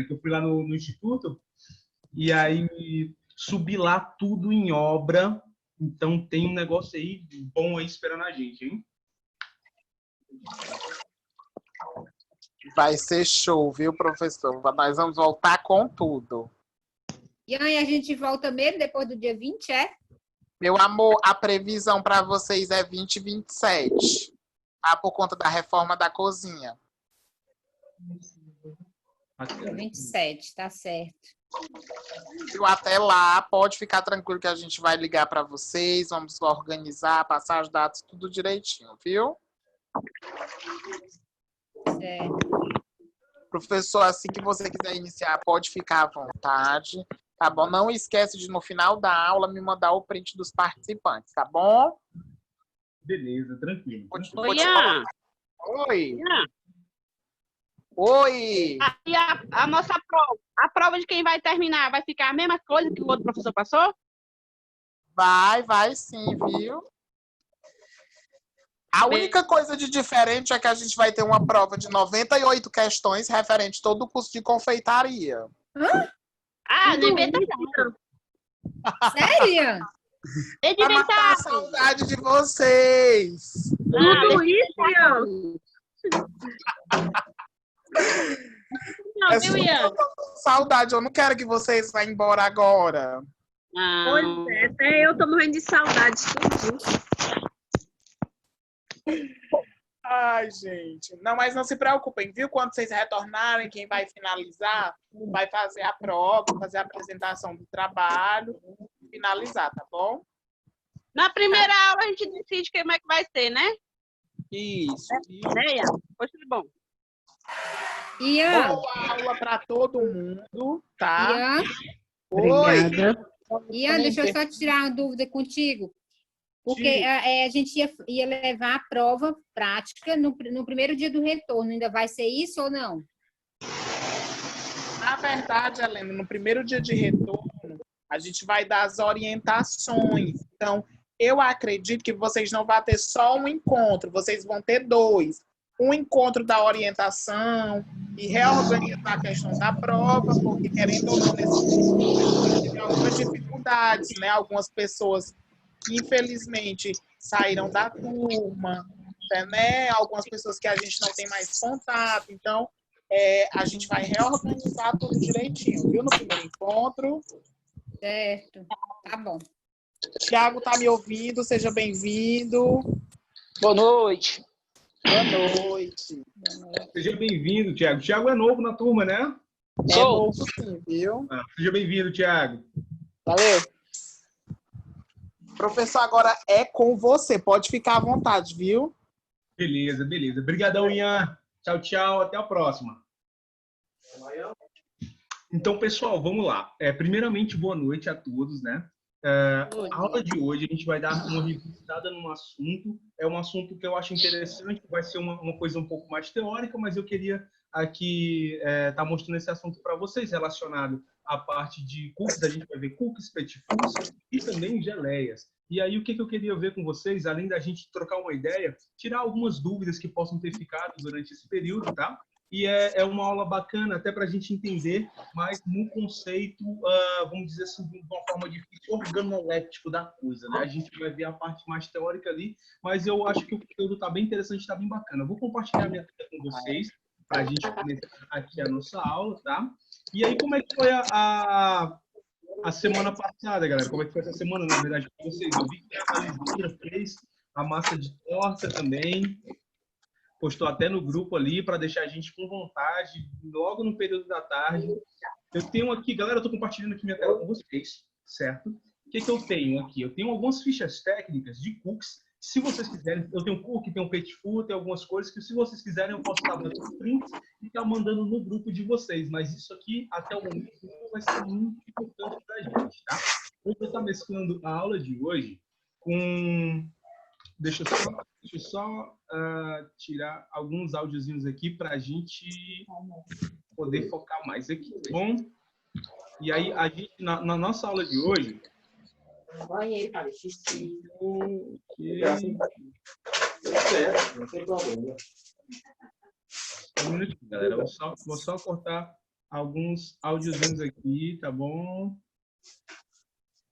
que eu fui lá no Instituto, e aí subi lá tudo em obra. Então tem um negócio aí bom aí esperando a gente, hein? Vai ser show, viu, professor? Nós vamos voltar com tudo. E aí a gente volta mesmo depois do dia 20, é? Meu amor, a previsão para vocês é 20 e 27. Tá? Por conta da reforma da cozinha. Dia 27, tá certo. E até lá, pode ficar tranquilo que a gente vai ligar para vocês, vamos organizar, passar as datas, tudo direitinho, viu? Certo. Professor, assim que você quiser iniciar, pode ficar à vontade, tá bom? Não esquece de, no final da aula, me mandar o print dos participantes, tá bom? Beleza, tranquilo. Oi, Ian. Oi. Ian. Oi. E a nossa prova, a prova de quem vai terminar, vai ficar a mesma coisa que o outro professor passou? Vai sim, viu? A única coisa de diferente é que a gente vai ter uma prova de 98 questões referente a todo o curso de confeitaria. Ah, não inventa não. Sério? Tem de Pra matar inventar. a saudade de vocês. Tudo isso, Ian. Não, viu, Ian? Saudade, eu não quero que vocês vá embora agora. Pois é, até eu tô morrendo de saudade. Ai, gente. Não, mas não se preocupem, viu? Quando vocês retornarem, quem vai finalizar vai fazer a prova, fazer a apresentação do trabalho, finalizar, tá bom? Na primeira aula a gente decide como é que vai ser, né? Isso. Né, Ian? Pois tudo bom. Ian, Boa aula para todo mundo, tá? Ian, Oi. Ian, deixa eu só tirar uma dúvida contigo. Porque a gente ia levar a prova prática no primeiro dia do retorno. Ainda vai ser isso ou não? Na verdade, Helena, no primeiro dia de retorno, a gente vai dar as orientações. Então, eu acredito que vocês não vão ter só um encontro, vocês vão ter dois. Um encontro da orientação e reorganizar a questão da prova, porque, querendo ou não, nesse teve algumas dificuldades, né? Algumas pessoas que, infelizmente, saíram da turma, né? Algumas pessoas que a gente não tem mais contato. Então, a gente vai reorganizar tudo direitinho, viu? No primeiro encontro. Certo. Tá bom. Tiago tá me ouvindo, seja bem-vindo. Boa noite. Boa noite. Seja bem-vindo, Tiago. Tiago é novo na turma, né? É novo sim, viu? Seja bem-vindo, Tiago. Valeu. Professor, agora é com você. Pode ficar à vontade, viu? Beleza, beleza. Obrigadão, Ian. Tchau, tchau. Até a próxima. Então, pessoal, vamos lá. Primeiramente, boa noite a todos, né? A aula de hoje a gente vai dar uma revisitada num assunto. É um assunto que eu acho interessante, vai ser uma coisa um pouco mais teórica, mas eu queria aqui estar mostrando esse assunto para vocês, relacionado à parte de cookies. A gente vai ver cookies, petit fours e também geleias. E aí, o que eu queria ver com vocês, além da gente trocar uma ideia, tirar algumas dúvidas que possam ter ficado durante esse período, tá? E é uma aula bacana até para a gente entender mais no conceito, vamos dizer assim, de uma forma difícil, organolético da coisa, né? A gente vai ver a parte mais teórica ali, mas eu acho que o conteúdo está bem interessante, está bem bacana. Eu vou compartilhar minha tela com vocês para a gente começar aqui a nossa aula, tá? E aí, como é que foi a semana passada, galera? Como é que foi essa semana, na verdade, para vocês? Eu vi que a Lisandra fez a massa de torta também. Postou até no grupo ali para deixar a gente com vontade, logo no período da tarde. Eu tenho aqui, galera, eu estou compartilhando aqui minha tela com vocês, certo? O que eu tenho aqui? Eu tenho algumas fichas técnicas de cookies. Se vocês quiserem, eu tenho cookie, tenho petit four, tem algumas coisas que, se vocês quiserem, eu posso estar dando prints e estar mandando no grupo de vocês. Mas isso aqui, até o momento, não vai ser muito importante para a gente, tá? Eu vou estar mesclando a aula de hoje com... Deixa eu só tirar alguns áudiozinhos aqui para a gente poder focar mais aqui, tá bom? E aí, a gente, na nossa aula de hoje... Um minutinho, galera. Vou só cortar alguns áudiozinhos aqui, tá bom?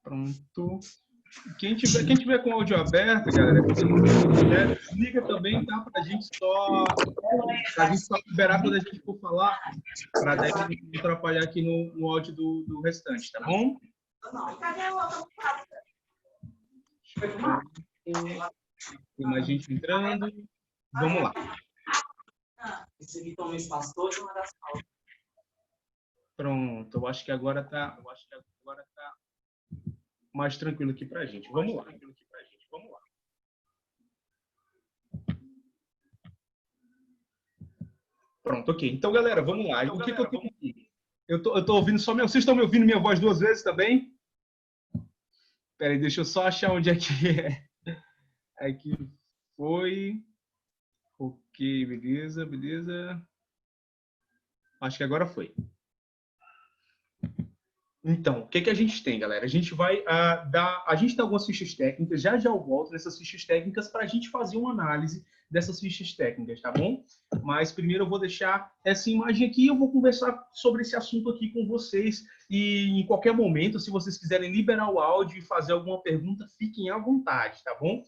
Pronto. Quem tiver com o áudio aberto, galera, liga também, tá? Pra gente só liberar quando a gente for falar, para daí não atrapalhar aqui no áudio do restante, tá bom? Tem mais gente entrando. Vamos lá. Pronto, eu acho que agora tá mais tranquilo aqui pra gente. Vamos lá. Pronto, ok. Então, galera, vamos lá. O que eu tenho aqui? Eu tô ouvindo só meu... Vocês estão me ouvindo minha voz 2 vezes também? Espera aí, deixa eu só achar onde é que é. Aqui foi. Ok, beleza. Acho que agora foi. Então, o que a gente tem, galera? A gente vai a gente tem algumas fichas técnicas, já eu volto nessas fichas técnicas para a gente fazer uma análise dessas fichas técnicas, tá bom? Mas primeiro eu vou deixar essa imagem aqui e eu vou conversar sobre esse assunto aqui com vocês. E em qualquer momento, se vocês quiserem liberar o áudio e fazer alguma pergunta, fiquem à vontade, tá bom?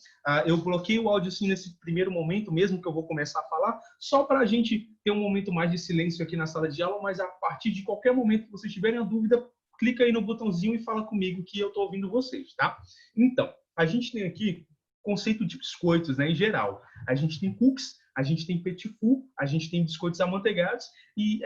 Eu bloqueei o áudio assim nesse primeiro momento, mesmo que eu vou começar a falar, só para a gente ter um momento mais de silêncio aqui na sala de aula, mas a partir de qualquer momento que vocês tiverem a dúvida, clica aí no botãozinho e fala comigo que eu estou ouvindo vocês, tá? Então, a gente tem aqui conceito de biscoitos, né, em geral. A gente tem cookies, a gente tem petit four, a gente tem biscoitos amanteigados e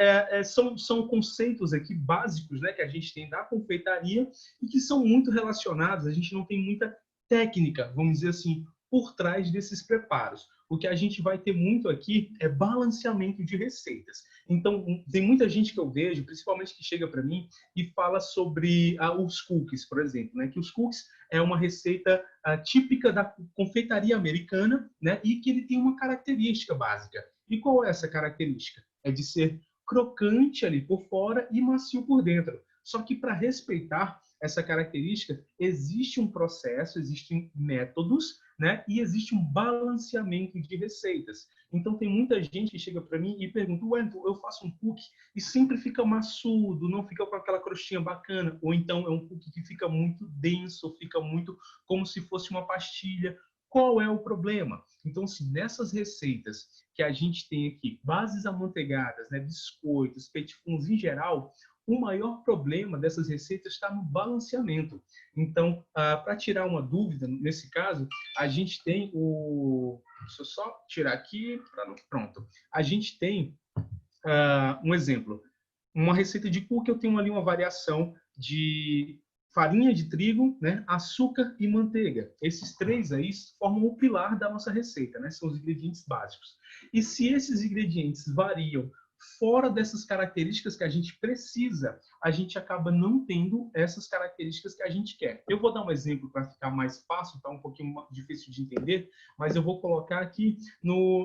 são conceitos aqui básicos, né, que a gente tem da confeitaria e que são muito relacionados. A gente não tem muita técnica, vamos dizer assim, por trás desses preparos. O que a gente vai ter muito aqui é balanceamento de receitas. Então, tem muita gente que eu vejo, principalmente que chega para mim e fala sobre os cookies, por exemplo, né? Que os cookies é uma receita típica da confeitaria americana, né? E que ele tem uma característica básica. E qual é essa característica? É de ser crocante ali por fora e macio por dentro. Só que para respeitar essa característica, existe um processo, existem métodos, né? E existe um balanceamento de receitas. Então, tem muita gente que chega para mim e pergunta, Wellington, eu faço um cookie e sempre fica maçudo, não fica com aquela crostinha bacana. Ou então é um cookie que fica muito denso, fica muito como se fosse uma pastilha. Qual é o problema? Então, assim, nessas receitas que a gente tem aqui, bases amanteigadas, né, biscoitos, petit fours em geral, o maior problema dessas receitas está no balanceamento. Então, para tirar uma dúvida, nesse caso, a gente tem o... Deixa eu só tirar aqui. Pronto. A gente tem um exemplo. Uma receita de cookie, eu tenho ali uma variação de farinha de trigo, né, açúcar e manteiga. Esses três aí formam o pilar da nossa receita, né? São os ingredientes básicos. E se esses ingredientes variam fora dessas características que a gente precisa, a gente acaba não tendo essas características que a gente quer. Eu vou dar um exemplo para ficar mais fácil, tá um pouquinho difícil de entender, mas eu vou colocar aqui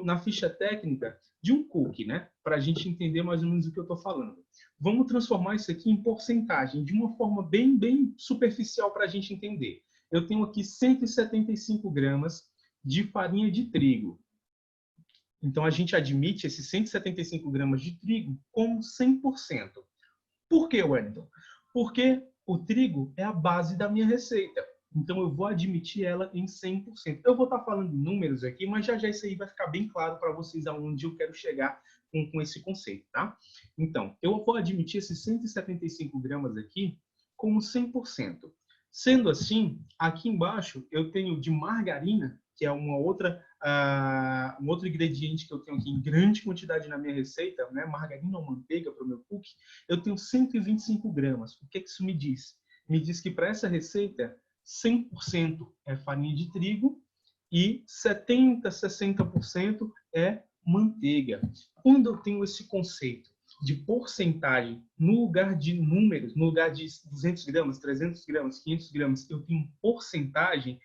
na ficha técnica de um cookie, né? Para a gente entender mais ou menos o que eu estou falando. Vamos transformar isso aqui em porcentagem, de uma forma bem superficial para a gente entender. Eu tenho aqui 175 gramas de farinha de trigo. Então, a gente admite esses 175 gramas de trigo como 100%. Por que, Wellington? Porque o trigo é a base da minha receita. Então, eu vou admitir ela em 100%. Eu vou estar falando em números aqui, mas já isso aí vai ficar bem claro para vocês aonde eu quero chegar com esse conceito, tá? Então, eu vou admitir esses 175 gramas aqui como 100%. Sendo assim, aqui embaixo eu tenho de margarina, que é um outro ingrediente que eu tenho aqui em grande quantidade na minha receita, né? Margarina ou manteiga para o meu cookie, eu tenho 125 gramas. O que isso me diz? Me diz que para essa receita, 100% é farinha de trigo e 70%, 60% é manteiga. Quando eu tenho esse conceito de porcentagem no lugar de números, no lugar de 200 gramas, 300 gramas, 500 gramas, eu tenho porcentagem.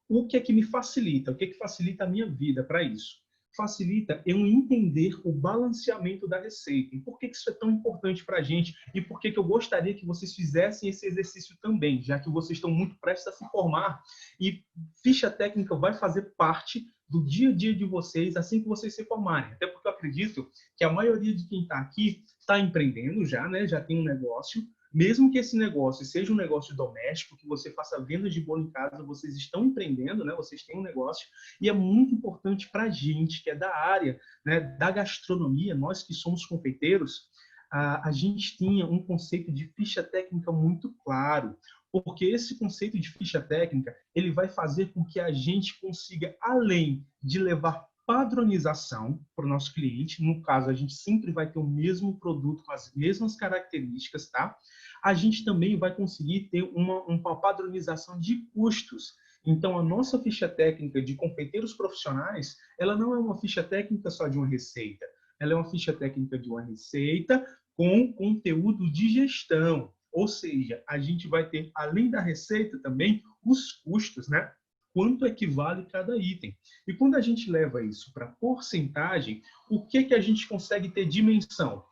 O que é que me facilita? O que é que facilita a minha vida para isso? Facilita eu entender o balanceamento da receita. E por que isso é tão importante para a gente? E por que eu gostaria que vocês fizessem esse exercício também, já que vocês estão muito prestes a se formar. E ficha técnica vai fazer parte do dia a dia de vocês assim que vocês se formarem. Até porque eu acredito que a maioria de quem está aqui está empreendendo já, né? Já tem um negócio. Mesmo que esse negócio seja um negócio doméstico, que você faça vendas de bolo em casa, vocês estão empreendendo, né? Vocês têm um negócio. E é muito importante para a gente, que é da área, né, da gastronomia, nós que somos confeiteiros, a gente tinha um conceito de ficha técnica muito claro. Porque esse conceito de ficha técnica, ele vai fazer com que a gente consiga, além de levar padronização para o nosso cliente, no caso, a gente sempre vai ter o mesmo produto com as mesmas características, tá? A gente também vai conseguir ter uma padronização de custos. Então, a nossa ficha técnica de confeiteiros profissionais, ela não é uma ficha técnica só de uma receita, ela é uma ficha técnica de uma receita com conteúdo de gestão. Ou seja, a gente vai ter, além da receita, também os custos, né? Quanto equivale cada item. E quando a gente leva isso para porcentagem, o que a gente consegue ter dimensão?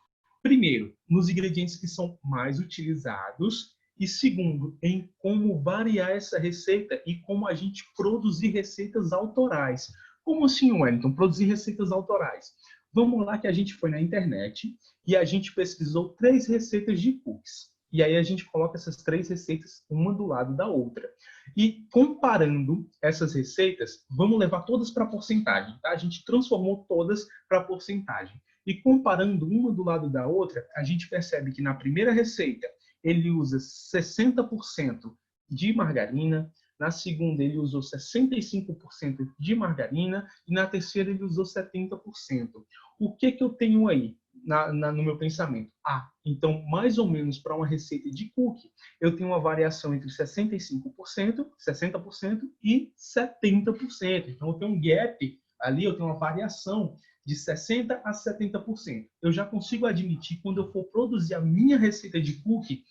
Primeiro, nos ingredientes que são mais utilizados. E segundo, em como variar essa receita e como a gente produzir receitas autorais. Como assim, Wellington? Produzir receitas autorais. Vamos lá que a gente foi na internet e a gente pesquisou 3 receitas de cookies. E aí a gente coloca essas 3 receitas uma do lado da outra. E comparando essas receitas, vamos levar todas para porcentagem, tá? A gente transformou todas para porcentagem. E comparando uma do lado da outra, a gente percebe que na primeira receita ele usa 60% de margarina, na segunda ele usou 65% de margarina e na terceira ele usou 70%. O que eu tenho aí no meu pensamento? Então, mais ou menos para uma receita de cookie, eu tenho uma variação entre 65%, 60% e 70%. Então, eu tenho um gap ali, eu tenho uma variação de 60% a 70%. Eu já consigo admitir, quando eu for produzir a minha receita de cookie,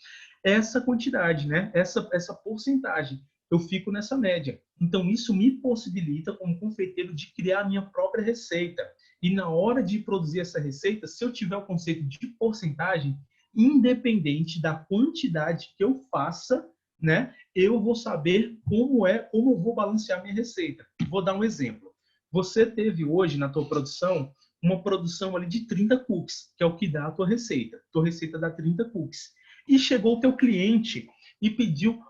essa quantidade, né? Essa porcentagem. Eu fico nessa média. Então, isso me possibilita, como confeiteiro, de criar a minha própria receita. E na hora de produzir essa receita, se eu tiver o conceito de porcentagem, independente da quantidade que eu faça, né, eu vou saber como eu vou balancear minha receita. Vou dar um exemplo. Você teve hoje na tua produção uma produção ali de 30 cookies, que é o que dá a tua receita. Tua receita dá 30 cookies. E chegou o teu cliente e pediu: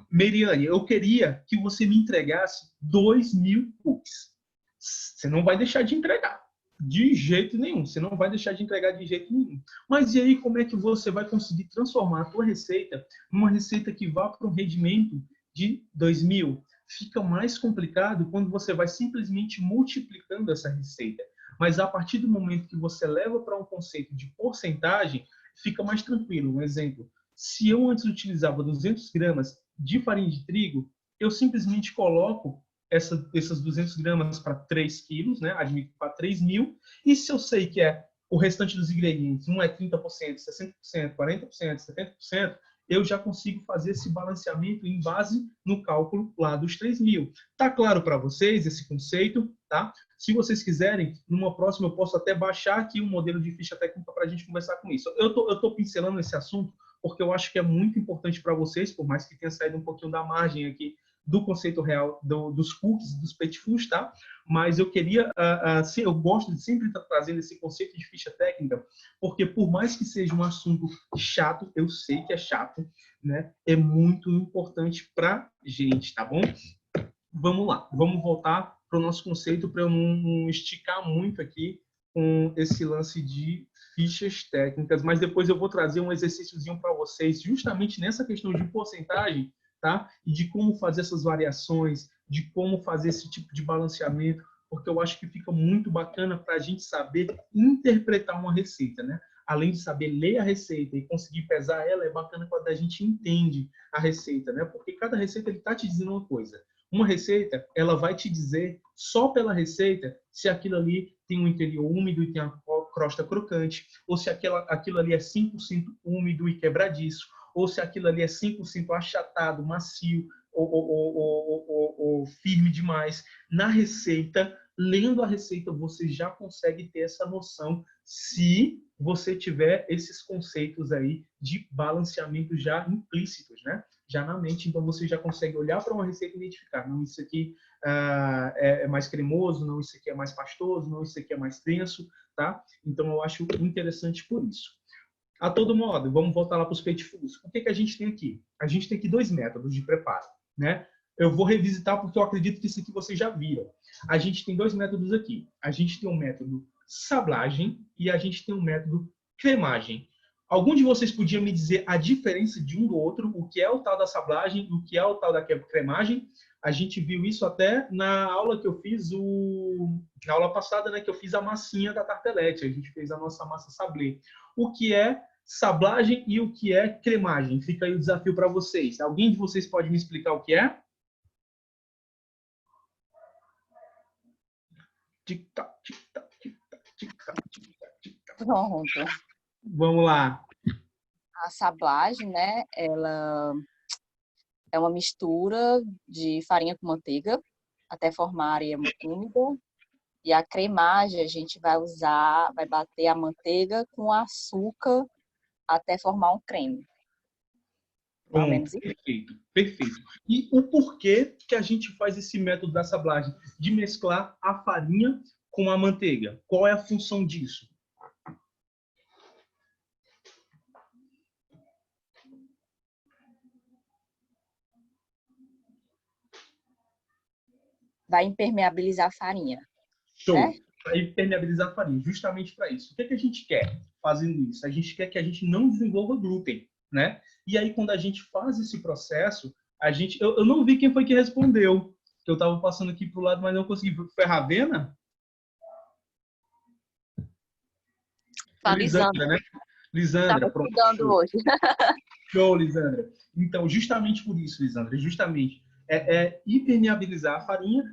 Meriane, eu queria que você me entregasse 2.000 cookies. Você não vai deixar de entregar. De jeito nenhum. Você não vai deixar de entregar de jeito nenhum. Mas e aí, como é que você vai conseguir transformar a tua receita numa receita que vá para um rendimento de 2.000? Fica mais complicado quando você vai simplesmente multiplicando essa receita. Mas a partir do momento que você leva para um conceito de porcentagem, fica mais tranquilo. Um exemplo: se eu antes utilizava 200 gramas de farinha de trigo, eu simplesmente coloco essas 200 gramas para 3 quilos, né? Admito para 3.000. E se eu sei que o restante dos ingredientes, um é 30%, 60%, 40%, 70%, eu já consigo fazer esse balanceamento em base no cálculo lá dos 3.000. Tá claro para vocês esse conceito, tá? Se vocês quiserem, numa próxima eu posso até baixar aqui um modelo de ficha técnica para a gente conversar com isso. Eu tô pincelando esse assunto porque eu acho que é muito importante para vocês, por mais que tenha saído um pouquinho da margem aqui do conceito real dos cookies, dos pet foods, tá? Mas eu queria, eu gosto de sempre estar trazendo esse conceito de ficha técnica, porque por mais que seja um assunto chato, eu sei que é chato, né? É muito importante para gente, tá bom? Vamos lá, vamos voltar para o nosso conceito para eu não esticar muito aqui com esse lance de fichas técnicas, mas depois eu vou trazer um exercíciozinho para vocês justamente nessa questão de porcentagem, tá? E de como fazer essas variações, de como fazer esse tipo de balanceamento, porque eu acho que fica muito bacana para a gente saber interpretar uma receita, né? Além de saber ler a receita e conseguir pesar ela, é bacana quando a gente entende a receita, né? Porque cada receita ele está te dizendo uma coisa. Uma receita, ela vai te dizer, só pela receita, se aquilo ali tem um interior úmido e tem a crosta crocante, ou se aquilo ali é 100% úmido e quebradiço, ou se aquilo ali é 100% achatado, macio ou firme demais. Na receita, lendo a receita, você já consegue ter essa noção se você tiver esses conceitos aí de balanceamento já implícitos, né? Já na mente, então você já consegue olhar para uma receita e identificar, não, isso aqui é mais cremoso, não, isso aqui é mais pastoso, não, isso aqui é mais denso, tá? Então eu acho interessante por isso. A todo modo, vamos voltar lá para os peixe foods. O que a gente tem aqui? A gente tem aqui 2 métodos de preparo, né? Eu vou revisitar porque eu acredito que isso aqui vocês já viram. A gente tem 2 métodos aqui. A gente tem um método sablagem e a gente tem um método cremagem. Algum de vocês podia me dizer a diferença de um do outro, o que é o tal da sablagem e o que é o tal da cremagem? A gente viu isso até na aula que eu fiz, na aula passada, né, que eu fiz a massinha da tartelete. A gente fez a nossa massa sablé. O que é sablagem e o que é cremagem? Fica aí o desafio para vocês. Alguém de vocês pode me explicar o que é? Tic-tac, tic-tac, tic-tac, tic-tac, tic-tac, tic-tac. Pronto. Vamos lá. A sablagem, né? Ela é uma mistura de farinha com manteiga até formar areia úmida. E a cremagem a gente vai bater a manteiga com açúcar até formar um creme. Pronto, perfeito, perfeito. E o porquê que a gente faz esse método da sablagem? De mesclar a farinha com a manteiga. Qual é a função disso? Vai impermeabilizar a farinha. Show. Né? Vai impermeabilizar a farinha, justamente para isso. O que a gente quer fazendo isso? A gente quer que a gente não desenvolva glúten, né? E aí, quando a gente faz esse processo, eu não vi quem foi que respondeu, que eu estava passando aqui para o lado, mas não consegui. Foi a Ravena? Lisandra, né? Lisandra, pronto. Hoje. Show, Lisandra. Então, justamente por isso, Lisandra, justamente impermeabilizar a farinha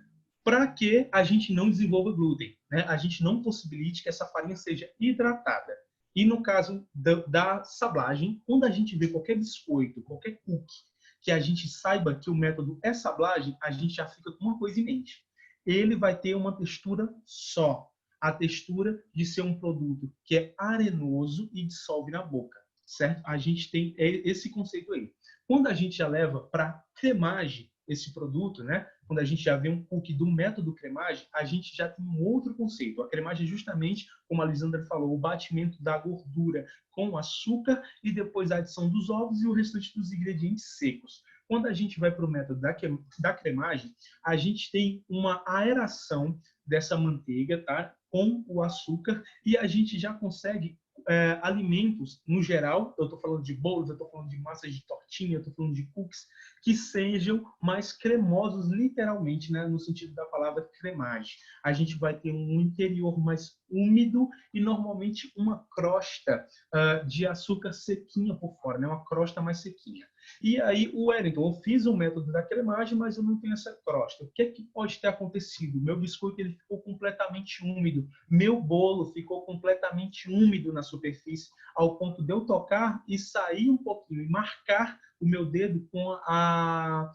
para que a gente não desenvolva glúten, né? A gente não possibilite que essa farinha seja hidratada. E no caso da sablagem, quando a gente vê qualquer biscoito, qualquer cookie, que a gente saiba que o método é sablagem, a gente já fica com uma coisa em mente. Ele vai ter uma textura só. A textura de ser um produto que é arenoso e dissolve na boca, certo? A gente tem esse conceito aí. Quando a gente já leva para cremagem esse produto, né? Quando a gente já vê um cookie do método cremagem, a gente já tem um outro conceito. A cremagem é justamente, como a Lisandra falou, o batimento da gordura com açúcar e depois a adição dos ovos e o restante dos ingredientes secos. Quando a gente vai para o método da cremagem, a gente tem uma aeração dessa manteiga, tá? Com o açúcar e a gente já consegue alimentos, no geral, eu estou falando de bolos, eu estou falando de massas de tortinha, eu estou falando de cookies, que sejam mais cremosos, literalmente, né, no sentido da palavra cremagem. A gente vai ter um interior mais úmido e, normalmente, uma crosta de açúcar sequinha por fora, né, uma crosta mais sequinha. E aí, o Wellington, eu fiz o método da cremagem, mas eu não tenho essa crosta. O que é que pode ter acontecido? Meu biscoito ele ficou completamente úmido, meu bolo ficou completamente úmido na superfície, ao ponto de eu tocar e sair um pouquinho e marcar o meu dedo com a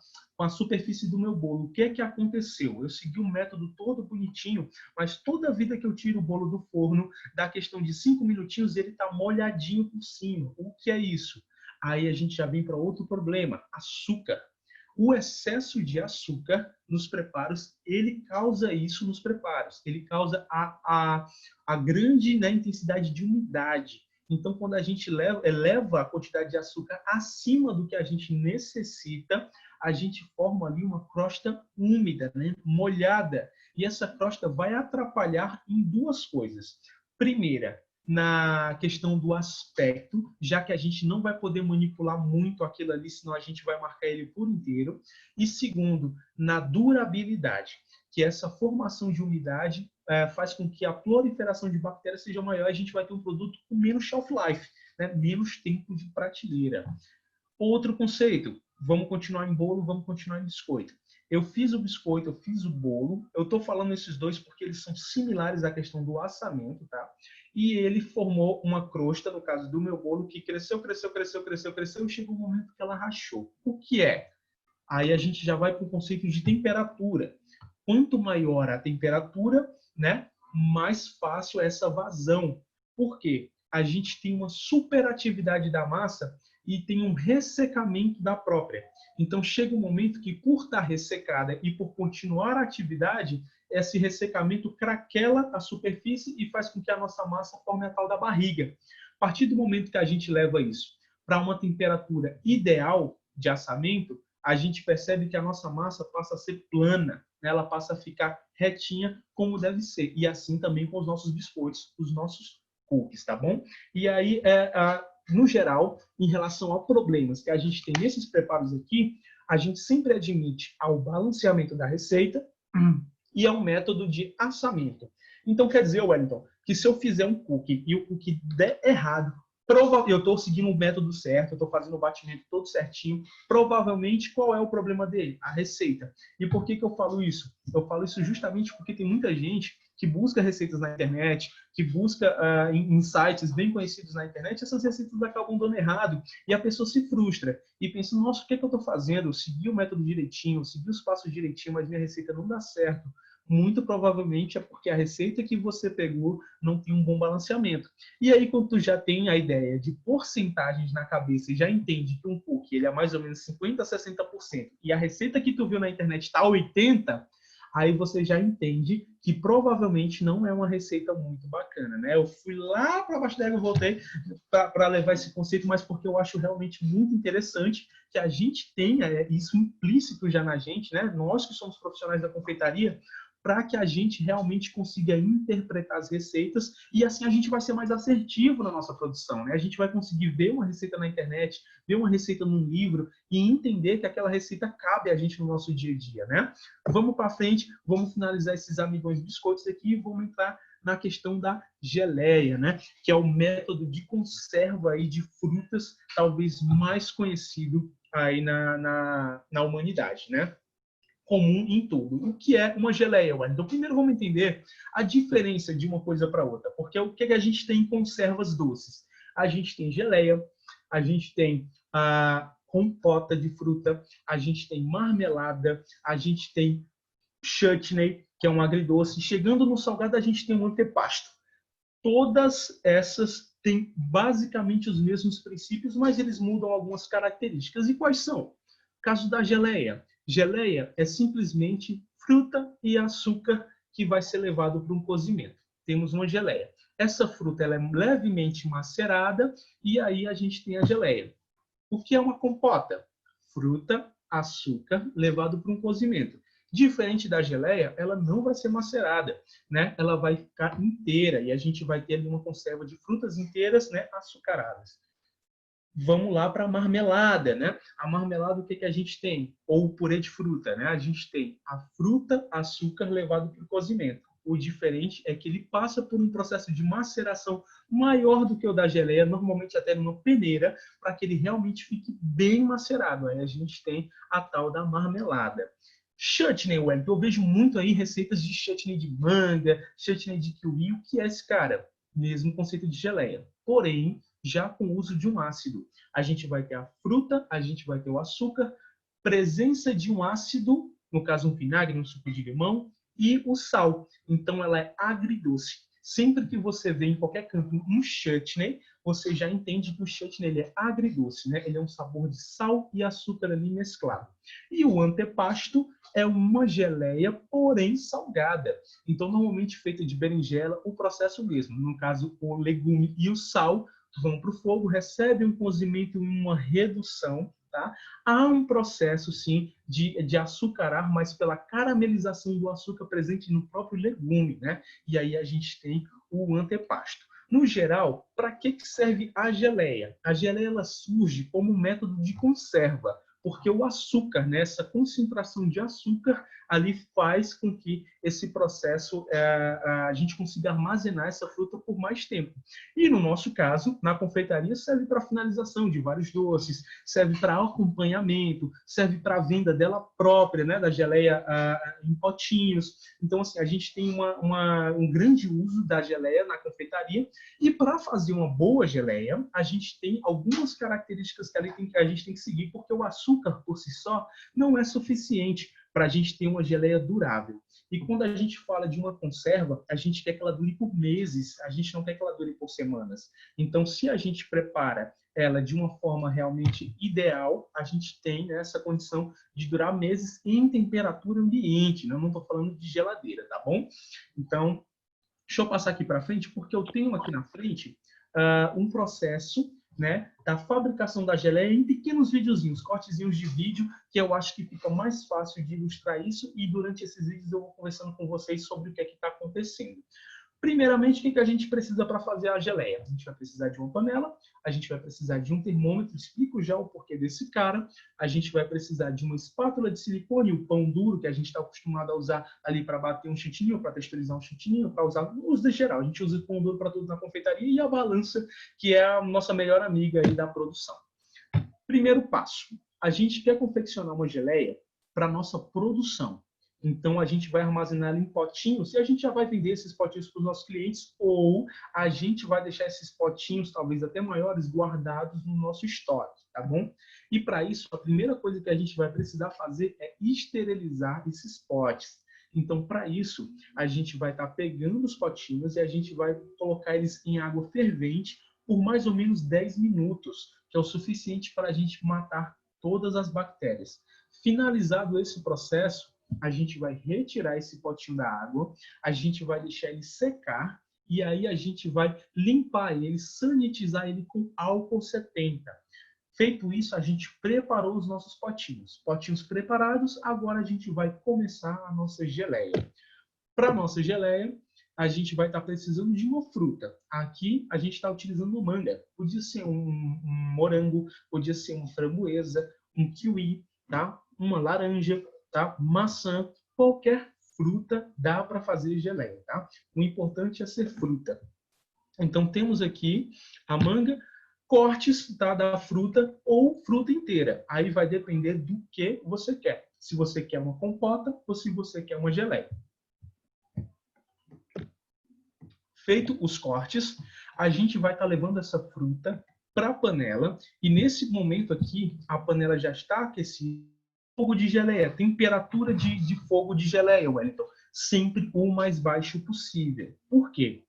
superfície do meu bolo. O que é que aconteceu? Eu segui o método todo bonitinho, mas toda vida que eu tiro o bolo do forno, da questão de 5 minutinhos, ele está molhadinho por cima. O que é isso? Aí a gente já vem para outro problema, açúcar. O excesso de açúcar nos preparos, ele causa isso nos preparos. Ele causa a grande, né, intensidade de umidade. Então, quando a gente eleva a quantidade de açúcar acima do que a gente necessita, a gente forma ali uma crosta úmida, né, molhada. E essa crosta vai atrapalhar em 2 coisas. Primeira, na questão do aspecto, já que a gente não vai poder manipular muito aquilo ali, senão a gente vai marcar ele por inteiro. E segundo, na durabilidade, que essa formação de umidade faz com que a proliferação de bactérias seja maior e a gente vai ter um produto com menos shelf life, né? Menos tempo de prateleira. Outro conceito, vamos continuar em bolo, vamos continuar em biscoito. Eu fiz o biscoito, eu fiz o bolo. Eu estou falando esses dois porque eles são similares à questão do assamento, tá? E ele formou uma crosta, no caso do meu bolo, que cresceu e chegou um momento que ela rachou. O que é? Aí a gente já vai para o conceito de temperatura. Quanto maior a temperatura, né, mais fácil é essa vazão. Por quê? a gente tem uma superatividade da massa e tem um ressecamento da própria. Então, chega um momento que, por estar ressecada e por continuar a atividade, esse ressecamento craquela a superfície e faz com que a nossa massa forme a tal da barriga. A partir do momento que a gente leva isso para uma temperatura ideal de assamento, a gente percebe que a nossa massa passa a ser plana, né? Ela passa a ficar retinha como deve ser. E assim também com os nossos biscoitos, os nossos cookies, tá bom? E aí, no geral, em relação a problemas que a gente tem nesses preparos aqui, a gente sempre admite ao balanceamento da receita e ao método de assamento. Então, quer dizer, Wellington, que se eu fizer um cookie e o cookie der errado, eu estou seguindo o método certo, eu estou fazendo o batimento todo certinho, provavelmente qual é o problema dele? A receita. E por que eu falo isso? Eu falo isso justamente porque tem muita gente que busca receitas na internet, que busca em sites bem conhecidos na internet, essas receitas acabam dando errado e a pessoa se frustra e pensa, nossa, o que eu estou fazendo? Eu segui o método direitinho, eu segui os passos direitinho, mas minha receita não dá certo. Muito provavelmente é porque a receita que você pegou não tem um bom balanceamento. E aí, quando tu já tem a ideia de porcentagens na cabeça e já entende que um cookie ele é mais ou menos 50% a 60% e a receita que tu viu na internet está 80%, aí você já entende que provavelmente não é uma receita muito bacana, né? Eu fui lá para baixo da água e voltei para levar esse conceito, mas porque eu acho realmente muito interessante que a gente tenha isso implícito já na gente, né? Nós que somos profissionais da confeitaria, para que a gente realmente consiga interpretar as receitas e assim a gente vai ser mais assertivo na nossa produção, né? A gente vai conseguir ver uma receita na internet, ver uma receita num livro e entender que aquela receita cabe a gente no nosso dia a dia, né? Vamos para frente, vamos finalizar esses amigões biscoitos aqui e vamos entrar na questão da geleia, né? Que é o método de conserva aí de frutas talvez mais conhecido aí na humanidade, né? Comum em tudo. O que é uma geleia? Então, primeiro vamos entender a diferença de uma coisa para outra, porque o que a gente tem em conservas doces? A gente tem geleia, a gente tem a compota de fruta, a gente tem marmelada, a gente tem chutney, que é um agridoce. Chegando no salgado, a gente tem um antepasto. Todas essas têm basicamente os mesmos princípios, mas eles mudam algumas características. E quais são? Caso da geleia. Geleia é simplesmente fruta e açúcar que vai ser levado para um cozimento. Temos uma geleia. Essa fruta ela é levemente macerada e aí a gente tem a geleia. O que é uma compota? Fruta, açúcar levado para um cozimento. Diferente da geleia, ela não vai ser macerada, né? Ela vai ficar inteira e a gente vai ter ali uma conserva de frutas inteiras, né, açucaradas. Vamos lá para a marmelada, né? A marmelada, o que a gente tem? Ou o purê de fruta, né? A gente tem a fruta, açúcar levado para o cozimento. O diferente é que ele passa por um processo de maceração maior do que o da geleia, normalmente até numa peneira, para que ele realmente fique bem macerado. Aí a gente tem a tal da marmelada. Chutney, Wellington, eu vejo muito aí receitas de chutney de manga, chutney de kiwi. O que é esse cara? Mesmo conceito de geleia. Porém, já com o uso de um ácido. A gente vai ter a fruta, a gente vai ter o açúcar, presença de um ácido, no caso um vinagre, um suco de limão, e o sal. Então ela é agridoce. Sempre que você vê em qualquer canto um chutney, você já entende que o chutney ele é agridoce, né? Ele é um sabor de sal e açúcar ali mesclado. E o antepasto é uma geleia, porém salgada. Então, normalmente feita de berinjela, o processo mesmo. No caso, o legume e o sal vão para o fogo, recebem um cozimento e uma redução. Tá? Há um processo, sim, de açucarar, mas pela caramelização do açúcar presente no próprio legume, né? E aí a gente tem o antepasto. No geral, para que serve a geleia? A geleia ela surge como um método de conserva, porque o açúcar, né, essa concentração de açúcar ali faz com que esse processo, a gente consiga armazenar essa fruta por mais tempo. E no nosso caso, na confeitaria, serve para finalização de vários doces, serve para acompanhamento, serve para a venda dela própria, né, da geleia em potinhos. Então, assim, a gente tem um grande uso da geleia na confeitaria. E para fazer uma boa geleia, a gente tem algumas características que a gente tem que seguir, porque o açúcar por si só não é suficiente para a gente ter uma geleia durável. E quando a gente fala de uma conserva, a gente quer que ela dure por meses, a gente não quer que ela dure por semanas. Então, se a gente prepara ela de uma forma realmente ideal, a gente tem, né, essa condição de durar meses em temperatura ambiente, né? Eu não estou falando de geladeira, tá bom? Então, deixa eu passar aqui para frente, porque eu tenho aqui na frente um processo, né, da fabricação da geleia em pequenos videozinhos, cortezinhos de vídeo, que eu acho que fica mais fácil de ilustrar isso, e durante esses vídeos eu vou conversando com vocês sobre o que é que está acontecendo. Primeiramente, o que a gente precisa para fazer a geleia? A gente vai precisar de uma panela, a gente vai precisar de um termômetro, explico já o porquê desse cara, a gente vai precisar de uma espátula de silicone, o pão duro, que a gente está acostumado a usar ali para bater um chantininho, para texturizar um chantininho, para usar, usa geral, a gente usa o pão duro para tudo na confeitaria, e a balança, que é a nossa melhor amiga aí da produção. Primeiro passo, a gente quer confeccionar uma geleia para nossa produção. Então, a gente vai armazenar ela em potinhos e a gente já vai vender esses potinhos para os nossos clientes, ou a gente vai deixar esses potinhos, talvez até maiores, guardados no nosso estoque, tá bom? E para isso, a primeira coisa que a gente vai precisar fazer é esterilizar esses potes. Então, para isso, a gente vai estar pegando os potinhos e a gente vai colocar eles em água fervente por mais ou menos 10 minutos, que é o suficiente para a gente matar todas as bactérias. Finalizado esse processo, a gente vai retirar esse potinho da água, a gente vai deixar ele secar e aí a gente vai limpar ele, sanitizar ele com álcool 70. Feito isso, a gente preparou os nossos potinhos. Potinhos preparados, agora a gente vai começar a nossa geleia. Para a nossa geleia, a gente vai estar precisando de uma fruta. Aqui, a gente está utilizando manga. Podia ser um morango, podia ser uma framboesa, um kiwi, tá? Uma laranja, tá? Maçã, qualquer fruta dá para fazer geleia, tá? O importante é ser fruta. Então, temos aqui a manga, cortes, tá, da fruta ou fruta inteira. Aí vai depender do que você quer. Se você quer uma compota ou se você quer uma geleia. Feito os cortes, a gente vai estar levando essa fruta para a panela. E nesse momento aqui, a panela já está aquecida. Fogo de geleia, temperatura de fogo de geleia, Wellington, sempre o mais baixo possível. Por quê?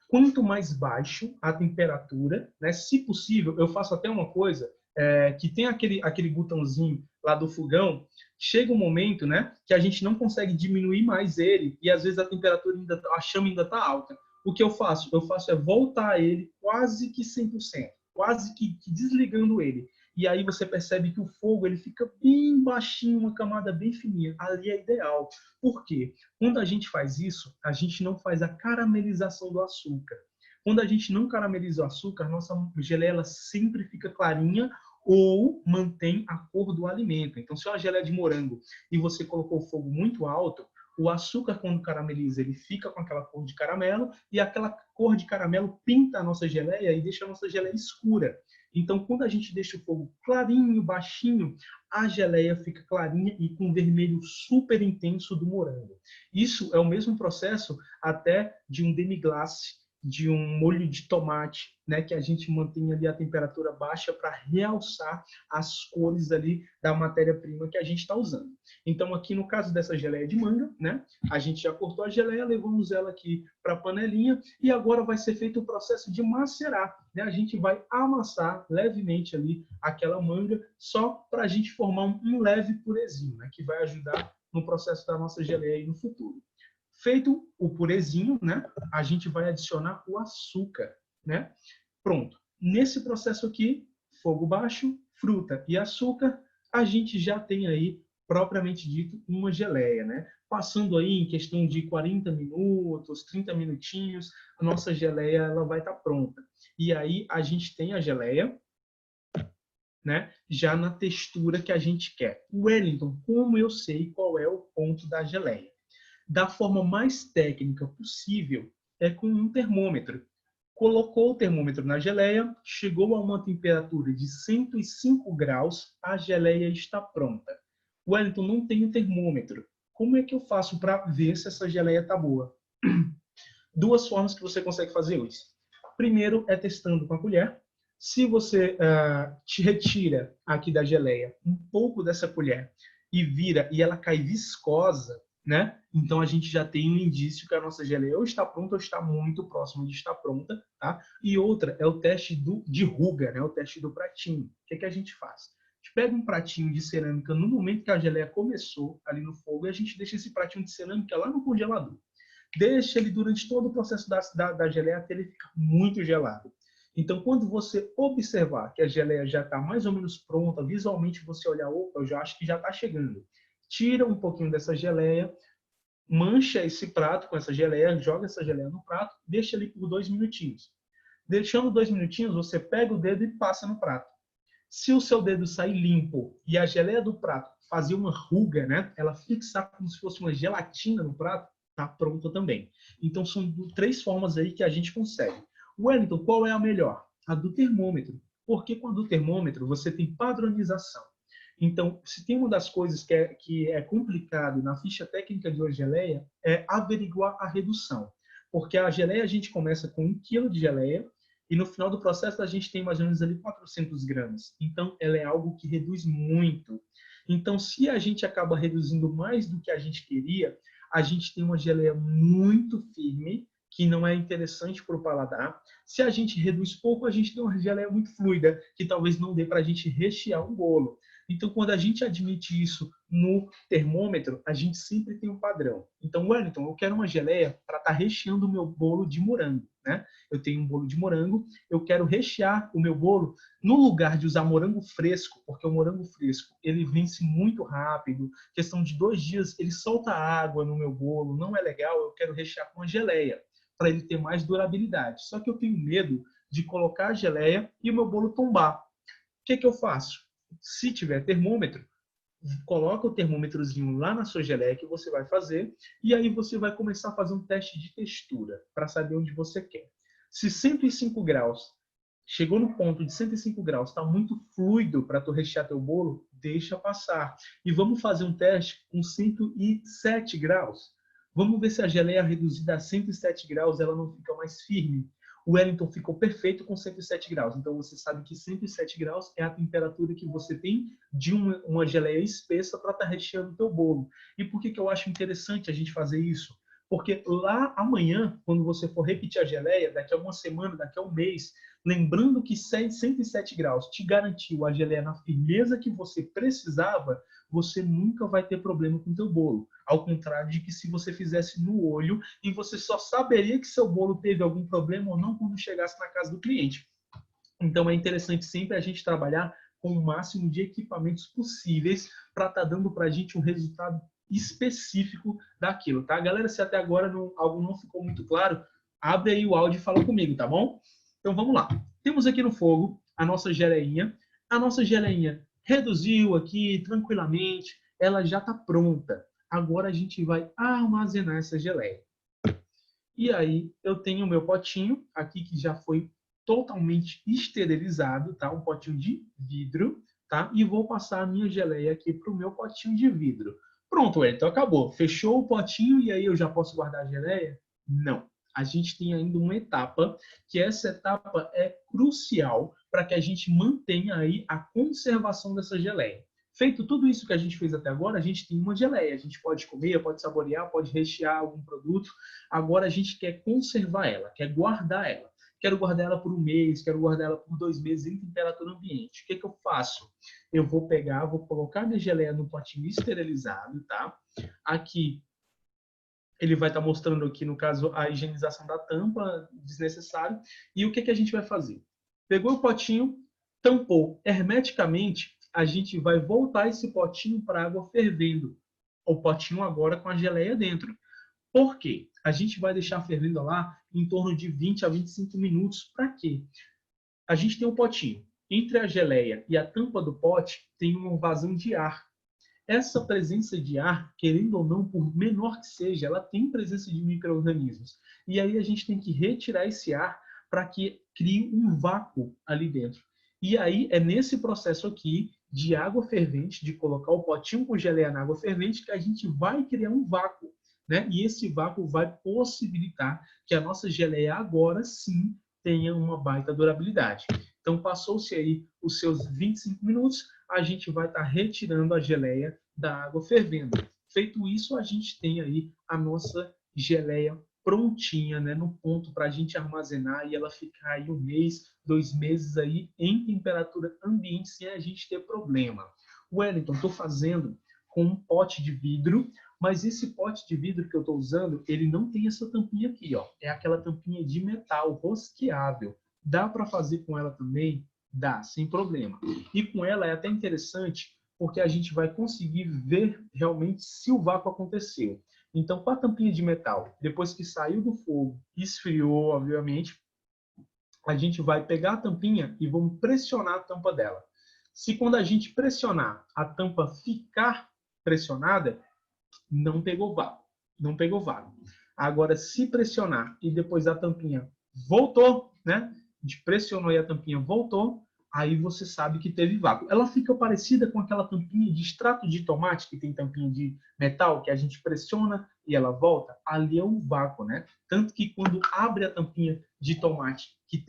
Quanto mais baixo a temperatura, né, se possível, eu faço até uma coisa, que tem aquele botãozinho lá do fogão, chega um momento, né, que a gente não consegue diminuir mais ele, e às vezes a temperatura, a chama ainda está alta. O que eu faço? Eu faço é voltar ele quase que 100%, quase que desligando ele. E aí você percebe que o fogo ele fica bem baixinho, uma camada bem fininha. Ali é ideal. Por quê? Quando a gente faz isso, a gente não faz a caramelização do açúcar. Quando a gente não carameliza o açúcar, a nossa geleia ela sempre fica clarinha ou mantém a cor do alimento. Então, se é uma geleia de morango e você colocou o fogo muito alto, o açúcar, quando carameliza, ele fica com aquela cor de caramelo e aquela cor de caramelo pinta a nossa geleia e deixa a nossa geleia escura. Então, quando a gente deixa o fogo clarinho, baixinho, a geleia fica clarinha e com vermelho super intenso do morango. Isso é o mesmo processo até de um demi-glace, de um molho de tomate, né, que a gente mantém ali a temperatura baixa para realçar as cores ali da matéria-prima que a gente está usando. Então, aqui no caso dessa geleia de manga, né, a gente já cortou a geleia, levamos ela aqui para a panelinha e agora vai ser feito o processo de macerar. Né? A gente vai amassar levemente ali aquela manga só para a gente formar um leve purezinho, né, que vai ajudar no processo da nossa geleia aí no futuro. Feito o purezinho, né, a gente vai adicionar o açúcar, né? Pronto. Nesse processo aqui, fogo baixo, fruta e açúcar, a gente já tem aí, propriamente dito, uma geleia, né? Passando aí em questão de 40 minutos, 30 minutinhos, a nossa geleia ela vai estar pronta. E aí a gente tem a geleia, né, já na textura que a gente quer. Wellington, como eu sei qual é o ponto da geleia? Da forma mais técnica possível, é com um termômetro. Colocou o termômetro na geleia, chegou a uma temperatura de 105 graus, a geleia está pronta. Wellington, não tem um termômetro. Como é que eu faço para ver se essa geleia está boa? Duas formas que você consegue fazer isso. Primeiro é testando com a colher. Se você te retira aqui da geleia um pouco dessa colher e vira e ela cai viscosa, né? Então a gente já tem um indício que a nossa geleia ou está pronta ou está muito próxima de estar pronta, tá? E outra é o teste de ruga, né? O teste do pratinho. O que a gente faz? A gente pega um pratinho de cerâmica no momento que a geleia começou ali no fogo e a gente deixa esse pratinho de cerâmica lá no congelador. Deixa ele durante todo o processo da geleia até ele ficar muito gelado. Então, quando você observar que a geleia já está mais ou menos pronta, visualmente você olhar, opa, eu já acho que já está chegando. Tira um pouquinho dessa geleia, mancha esse prato com essa geleia, joga essa geleia no prato, deixa ali por 2 minutinhos. Deixando 2 minutinhos, você pega o dedo e passa no prato. Se o seu dedo sair limpo e a geleia do prato fazer uma ruga, né, ela fixar como se fosse uma gelatina no prato, tá pronta também. Então, são 3 formas aí que a gente consegue. Wellington, qual é a melhor? A do termômetro. Porque com a do termômetro você tem padronização. Então, se tem uma das coisas que é complicado na ficha técnica de uma geleia, é averiguar a redução. Porque a geleia a gente começa com 1 kg de geleia e no final do processo a gente tem mais ou menos ali 400 gramas. Então, ela é algo que reduz muito. Então, se a gente acaba reduzindo mais do que a gente queria, a gente tem uma geleia muito firme, que não é interessante para o paladar. Se a gente reduz pouco, a gente tem uma geleia muito fluida, que talvez não dê para a gente rechear um bolo. Então, quando a gente admite isso no termômetro, a gente sempre tem um padrão. Então, Wellington, eu quero uma geleia para estar recheando o meu bolo de morango, né? Eu tenho um bolo de morango, eu quero rechear o meu bolo no lugar de usar morango fresco, porque o morango fresco, ele vence muito rápido, questão de 2 dias, ele solta água no meu bolo, não é legal, eu quero rechear com a geleia, para ele ter mais durabilidade. Só que eu tenho medo de colocar a geleia e o meu bolo tombar. O que eu faço? Se tiver termômetro, coloca o termômetrozinho lá na sua geleia que você vai fazer e aí você vai começar a fazer um teste de textura para saber onde você quer. Se 105 graus, chegou no ponto de 105 graus, está muito fluido para tu rechear teu bolo, deixa passar. E vamos fazer um teste com 107 graus. Vamos ver se a geleia reduzida a 107 graus ela não fica mais firme. O Wellington ficou perfeito com 107 graus. Então, você sabe que 107 graus é a temperatura que você tem de uma geleia espessa para estar recheando o teu bolo. E por que eu acho interessante a gente fazer isso? Porque lá amanhã, quando você for repetir a geleia, daqui a uma semana, daqui a um mês, lembrando que 107 graus te garantiu a geleia na firmeza que você precisava, você nunca vai ter problema com o teu bolo. Ao contrário de que se você fizesse no olho e você só saberia que seu bolo teve algum problema ou não quando chegasse na casa do cliente. Então é interessante sempre a gente trabalhar com o máximo de equipamentos possíveis para estar dando para a gente um resultado específico daquilo, tá? Galera, se até agora algo não ficou muito claro, abre aí o áudio e fala comigo, tá bom? Então vamos lá. Temos aqui no fogo a nossa geleinha. A nossa geleinha reduziu aqui tranquilamente, ela já está pronta. Agora a gente vai armazenar essa geleia. E aí eu tenho o meu potinho aqui que já foi totalmente esterilizado, tá? Um potinho de vidro, tá? E vou passar a minha geleia aqui para o meu potinho de vidro. Pronto, então acabou. Fechou o potinho e aí eu já posso guardar a geleia? Não. A gente tem ainda uma etapa, que essa etapa é crucial para que a gente mantenha aí a conservação dessa geleia. Feito tudo isso que a gente fez até agora, a gente tem uma geleia. A gente pode comer, pode saborear, pode rechear algum produto. Agora a gente quer conservar ela, quer guardar ela. Quero guardar ela por um mês, quero guardar ela por 2 meses em temperatura ambiente. O que eu faço? Eu vou pegar, vou colocar minha geleia no potinho esterilizado, tá? Aqui ele vai estar mostrando aqui, no caso, a higienização da tampa, desnecessário. E o que a gente vai fazer? Pegou o potinho, tampou hermeticamente, a gente vai voltar esse potinho para a água fervendo. O potinho agora com a geleia dentro. Por quê? A gente vai deixar fervendo lá em torno de 20 a 25 minutos. Para quê? A gente tem um potinho. Entre a geleia e a tampa do pote tem uma vazão de ar. Essa presença de ar, querendo ou não, por menor que seja, ela tem presença de micro-organismos. E aí a gente tem que retirar esse ar para que crie um vácuo ali dentro. E aí é nesse processo aqui de água fervente, de colocar o potinho com geleia na água fervente, que a gente vai criar um vácuo, né? E esse vácuo vai possibilitar que a nossa geleia agora sim tenha uma baita durabilidade. Então, passou-se aí os seus 25 minutos, a gente vai estar retirando a geleia da água fervendo. Feito isso, a gente tem aí a nossa geleia prontinha, né, no ponto para a gente armazenar e ela ficar aí 1 mês, 2 meses aí em temperatura ambiente sem a gente ter problema. Wellington, estou fazendo com um pote de vidro, mas esse pote de vidro que eu estou usando, ele não tem essa tampinha aqui, ó. É aquela tampinha de metal rosqueável. Dá para fazer com ela também? Dá, sem problema. E com ela é até interessante, porque a gente vai conseguir ver realmente se o vácuo aconteceu. Então, com a tampinha de metal, depois que saiu do fogo, esfriou, obviamente, a gente vai pegar a tampinha e vamos pressionar a tampa dela. Se quando a gente pressionar, a tampa ficar pressionada, não pegou vácuo. Não pegou vácuo. Agora, se pressionar e depois a tampinha voltou, né? A gente pressionou e a tampinha voltou, aí você sabe que teve vácuo. Ela fica parecida com aquela tampinha de extrato de tomate, que tem tampinha de metal, que a gente pressiona e ela volta. Ali é um vácuo, né? Tanto que quando abre a tampinha de tomate, que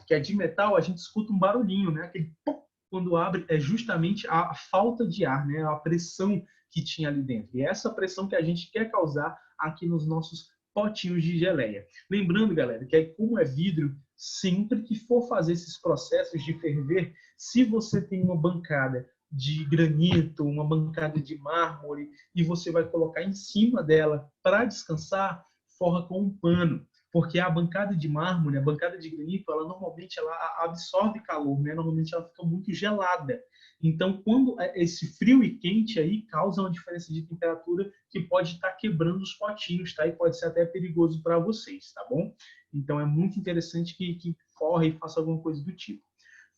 é de metal, a gente escuta um barulhinho, né? Aquele pum, quando abre, é justamente a falta de ar, né? A pressão que tinha ali dentro. E é essa pressão que a gente quer causar aqui nos nossos potinhos de geleia. Lembrando, galera, que aí, como é vidro, sempre que for fazer esses processos de ferver, se você tem uma bancada de granito, uma bancada de mármore, e você vai colocar em cima dela para descansar, forra com um pano. Porque a bancada de mármore, a bancada de granito, ela normalmente ela absorve calor, né? Normalmente ela fica muito gelada. Então, quando esse frio e quente aí causa uma diferença de temperatura que pode estar quebrando os potinhos, tá? E pode ser até perigoso para vocês, tá bom? Então, é muito interessante que forre e faça alguma coisa do tipo.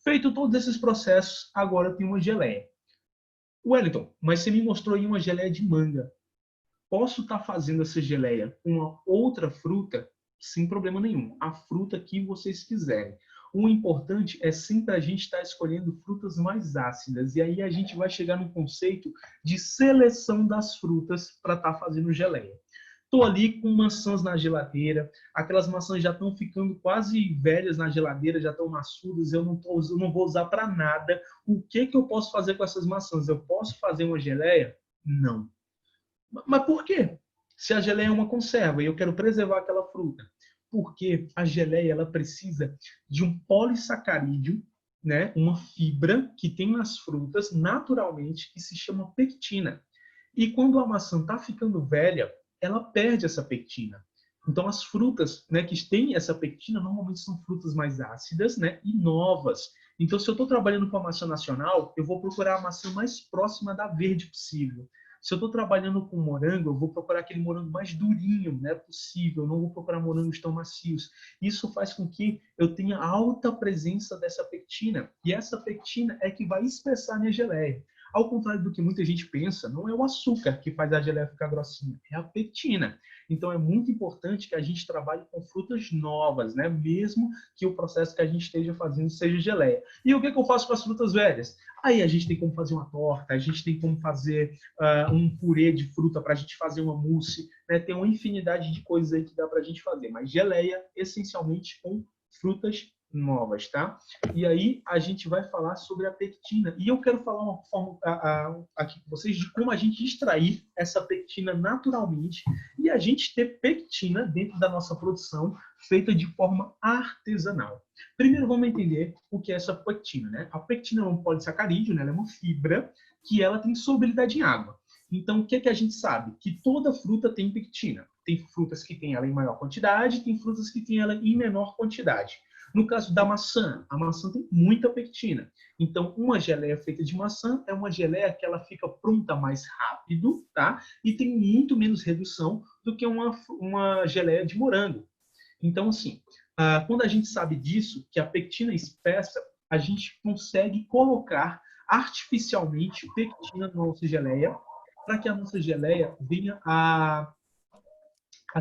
Feito todos esses processos, agora tem uma geleia. Wellington, mas você me mostrou aí uma geleia de manga. Posso estar fazendo essa geleia com uma outra fruta? Sem problema nenhum. A fruta que vocês quiserem. O importante é sempre a gente estar escolhendo frutas mais ácidas. E aí a gente vai chegar no conceito de seleção das frutas para estar fazendo geleia. Estou ali com maçãs na geladeira. Aquelas maçãs já estão ficando quase velhas na geladeira, já estão maçudas. Eu não vou usar para nada. O que eu posso fazer com essas maçãs? Eu posso fazer uma geleia? Não. Mas por quê? Se a geleia é uma conserva e eu quero preservar aquela fruta. Porque a geleia ela precisa de um polissacarídeo, né? Uma fibra que tem nas frutas naturalmente que se chama pectina. E quando a maçã está ficando velha, ela perde essa pectina. Então as frutas, né, que têm essa pectina normalmente são frutas mais ácidas, né, e novas. Então se eu estou trabalhando com a maçã nacional, eu vou procurar a maçã mais próxima da verde possível. Se eu estou trabalhando com morango, eu vou procurar aquele morango mais durinho, né, possível. Eu não vou procurar morangos tão macios. Isso faz com que eu tenha alta presença dessa pectina. E essa pectina é que vai espessar a minha geleia. Ao contrário do que muita gente pensa, não é o açúcar que faz a geleia ficar grossinha, é a pectina. Então é muito importante que a gente trabalhe com frutas novas, né? Mesmo que o processo que a gente esteja fazendo seja geleia. E o que eu faço com as frutas velhas? Aí a gente tem como fazer uma torta, a gente tem como fazer um purê de fruta para a gente fazer uma mousse, né? Tem uma infinidade de coisas aí que dá para a gente fazer, mas geleia essencialmente com frutas novas, tá? E aí a gente vai falar sobre a pectina. E eu quero falar uma forma aqui com vocês de como a gente extrair essa pectina naturalmente e a gente ter pectina dentro da nossa produção feita de forma artesanal. Primeiro vamos entender o que é essa pectina, né? A pectina é um polissacarídeo, né? Ela é uma fibra que ela tem solubilidade em água. Então, o que é que a gente sabe? Que toda fruta tem pectina. Tem frutas que têm ela em maior quantidade, tem frutas que têm ela em menor quantidade. No caso da maçã, a maçã tem muita pectina. Então, uma geleia feita de maçã é uma geleia que ela fica pronta mais rápido, tá? E tem muito menos redução do que uma geleia de morango. Então, assim, quando a gente sabe disso, que a pectina espessa, a gente consegue colocar artificialmente pectina na nossa geleia, para que a nossa geleia venha a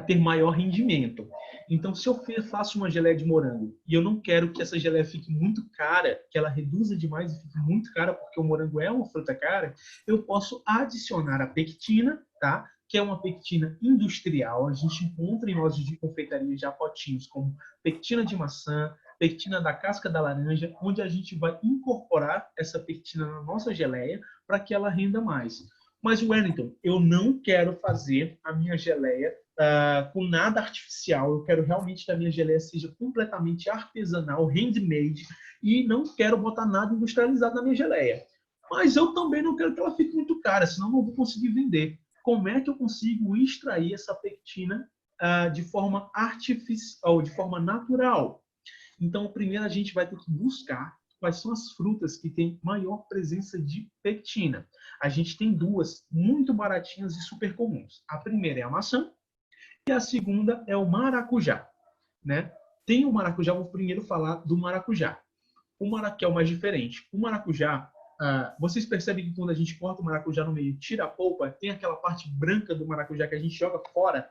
ter maior rendimento. Então, se eu faço uma geleia de morango e eu não quero que essa geleia fique muito cara, que ela reduza demais e fique muito cara, porque o morango é uma fruta cara, eu posso adicionar a pectina, tá? Que é uma pectina industrial. A gente encontra em lojas de confeitaria já potinhos como pectina de maçã, pectina da casca da laranja, onde a gente vai incorporar essa pectina na nossa geleia para que ela renda mais. Mas, Wellington, eu não quero fazer a minha geleia com nada artificial. Eu quero realmente que a minha geleia seja completamente artesanal, handmade, e não quero botar nada industrializado na minha geleia. Mas eu também não quero que ela fique muito cara, senão eu não vou conseguir vender. Como é que eu consigo extrair essa pectina de forma artificial, de forma natural? Então, primeiro a gente vai ter que buscar quais são as frutas que têm maior presença de pectina. A gente tem duas muito baratinhas e super comuns. A primeira é a maçã e a segunda é o maracujá, né? Tem o maracujá, vou primeiro falar do maracujá. O maracujá é o mais diferente. O maracujá, vocês percebem que quando a gente corta o maracujá no meio e tira a polpa, tem aquela parte branca do maracujá que a gente joga fora.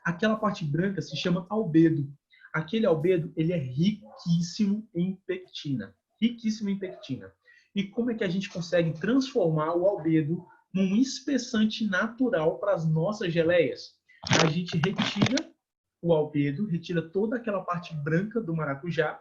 Aquela parte branca se chama albedo. Aquele albedo, ele é riquíssimo em pectina. Riquíssimo em pectina. E como é que a gente consegue transformar o albedo num espessante natural para as nossas geleias? A gente retira o albedo, retira toda aquela parte branca do maracujá,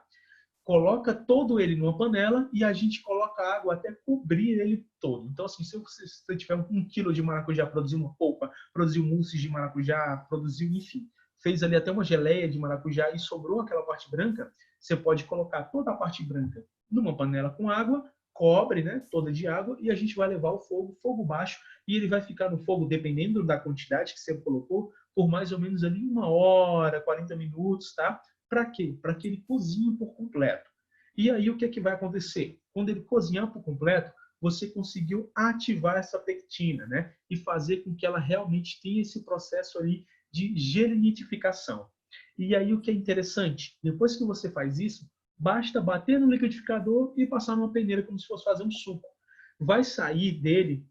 coloca todo ele numa panela e a gente coloca água até cobrir ele todo. Então, assim, se você tiver 1 quilo de maracujá, produzir uma polpa, produzir mousse de maracujá, produzir, enfim, fez ali até uma geleia de maracujá e sobrou aquela parte branca, você pode colocar toda a parte branca numa panela com água, cobre, né, toda de água, e a gente vai levar ao fogo baixo, e ele vai ficar no fogo, dependendo da quantidade que você colocou, por mais ou menos ali 1 hora, 40 minutos, tá? Para quê? Para que ele cozinhe por completo. E aí o que é que vai acontecer? Quando ele cozinhar por completo, você conseguiu ativar essa pectina, né? E fazer com que ela realmente tenha esse processo ali de gelinitificação. E aí o que é interessante? Depois que você faz isso, basta bater no liquidificador e passar numa peneira como se fosse fazer um suco. Vai sair dele,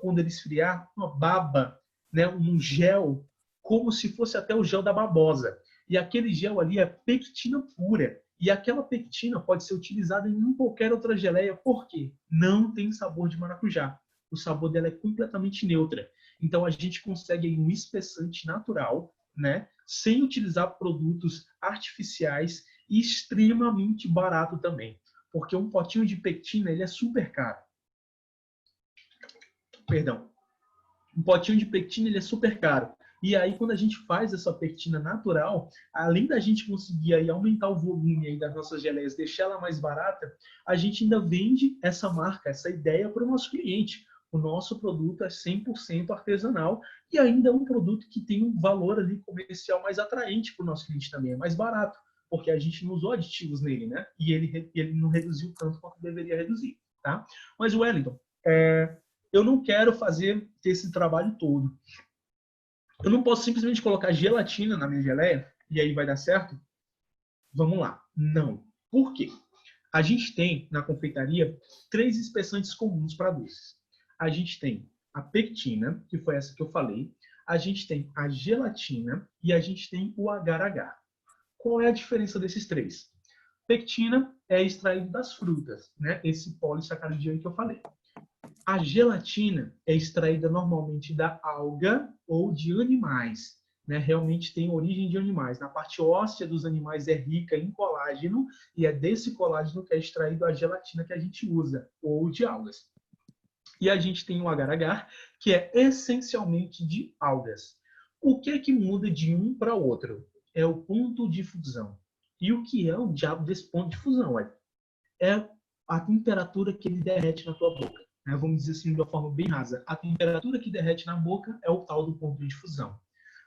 quando ele esfriar, uma baba, né? Um gel, como se fosse até o gel da babosa. E aquele gel ali é pectina pura. E aquela pectina pode ser utilizada em qualquer outra geleia, porque não tem sabor de maracujá. O sabor dela é completamente neutra. Então a gente consegue aí um espessante natural, né? Sem utilizar produtos artificiais e extremamente barato também. Porque um potinho de pectina ele é super caro. Perdão. Um potinho de pectina ele é super caro. E aí, quando a gente faz essa pectina natural, além da gente conseguir aí aumentar o volume aí das nossas geleias, deixar ela mais barata, a gente ainda vende essa marca, essa ideia para o nosso cliente. O nosso produto é 100% artesanal e ainda é um produto que tem um valor ali comercial mais atraente para o nosso cliente também, é mais barato, porque a gente não usou aditivos nele, né? E ele não reduziu tanto quanto deveria reduzir, tá? Mas, Wellington, eu não quero fazer esse trabalho todo. Eu não posso simplesmente colocar gelatina na minha geleia e aí vai dar certo? Vamos lá. Não. Por quê? A gente tem, na confeitaria, 3 espessantes comuns para doces. A gente tem a pectina, que foi essa que eu falei. A gente tem a gelatina e a gente tem o agar-agar. Qual é a diferença desses 3? Pectina é extraído das frutas, né? Esse polissacarídeo aí que eu falei. A gelatina é extraída normalmente da alga ou de animais, né? Realmente tem origem de animais. Na parte óssea dos animais é rica em colágeno e é desse colágeno que é extraído a gelatina que a gente usa, ou de algas. E a gente tem o agar-agar, que é essencialmente de algas. O que é que muda de um para o outro? É o ponto de fusão. E o que é o diabo desse ponto de fusão? É a temperatura que ele derrete na tua boca. Vamos dizer assim de uma forma bem rasa. A temperatura que derrete na boca é o tal do ponto de fusão.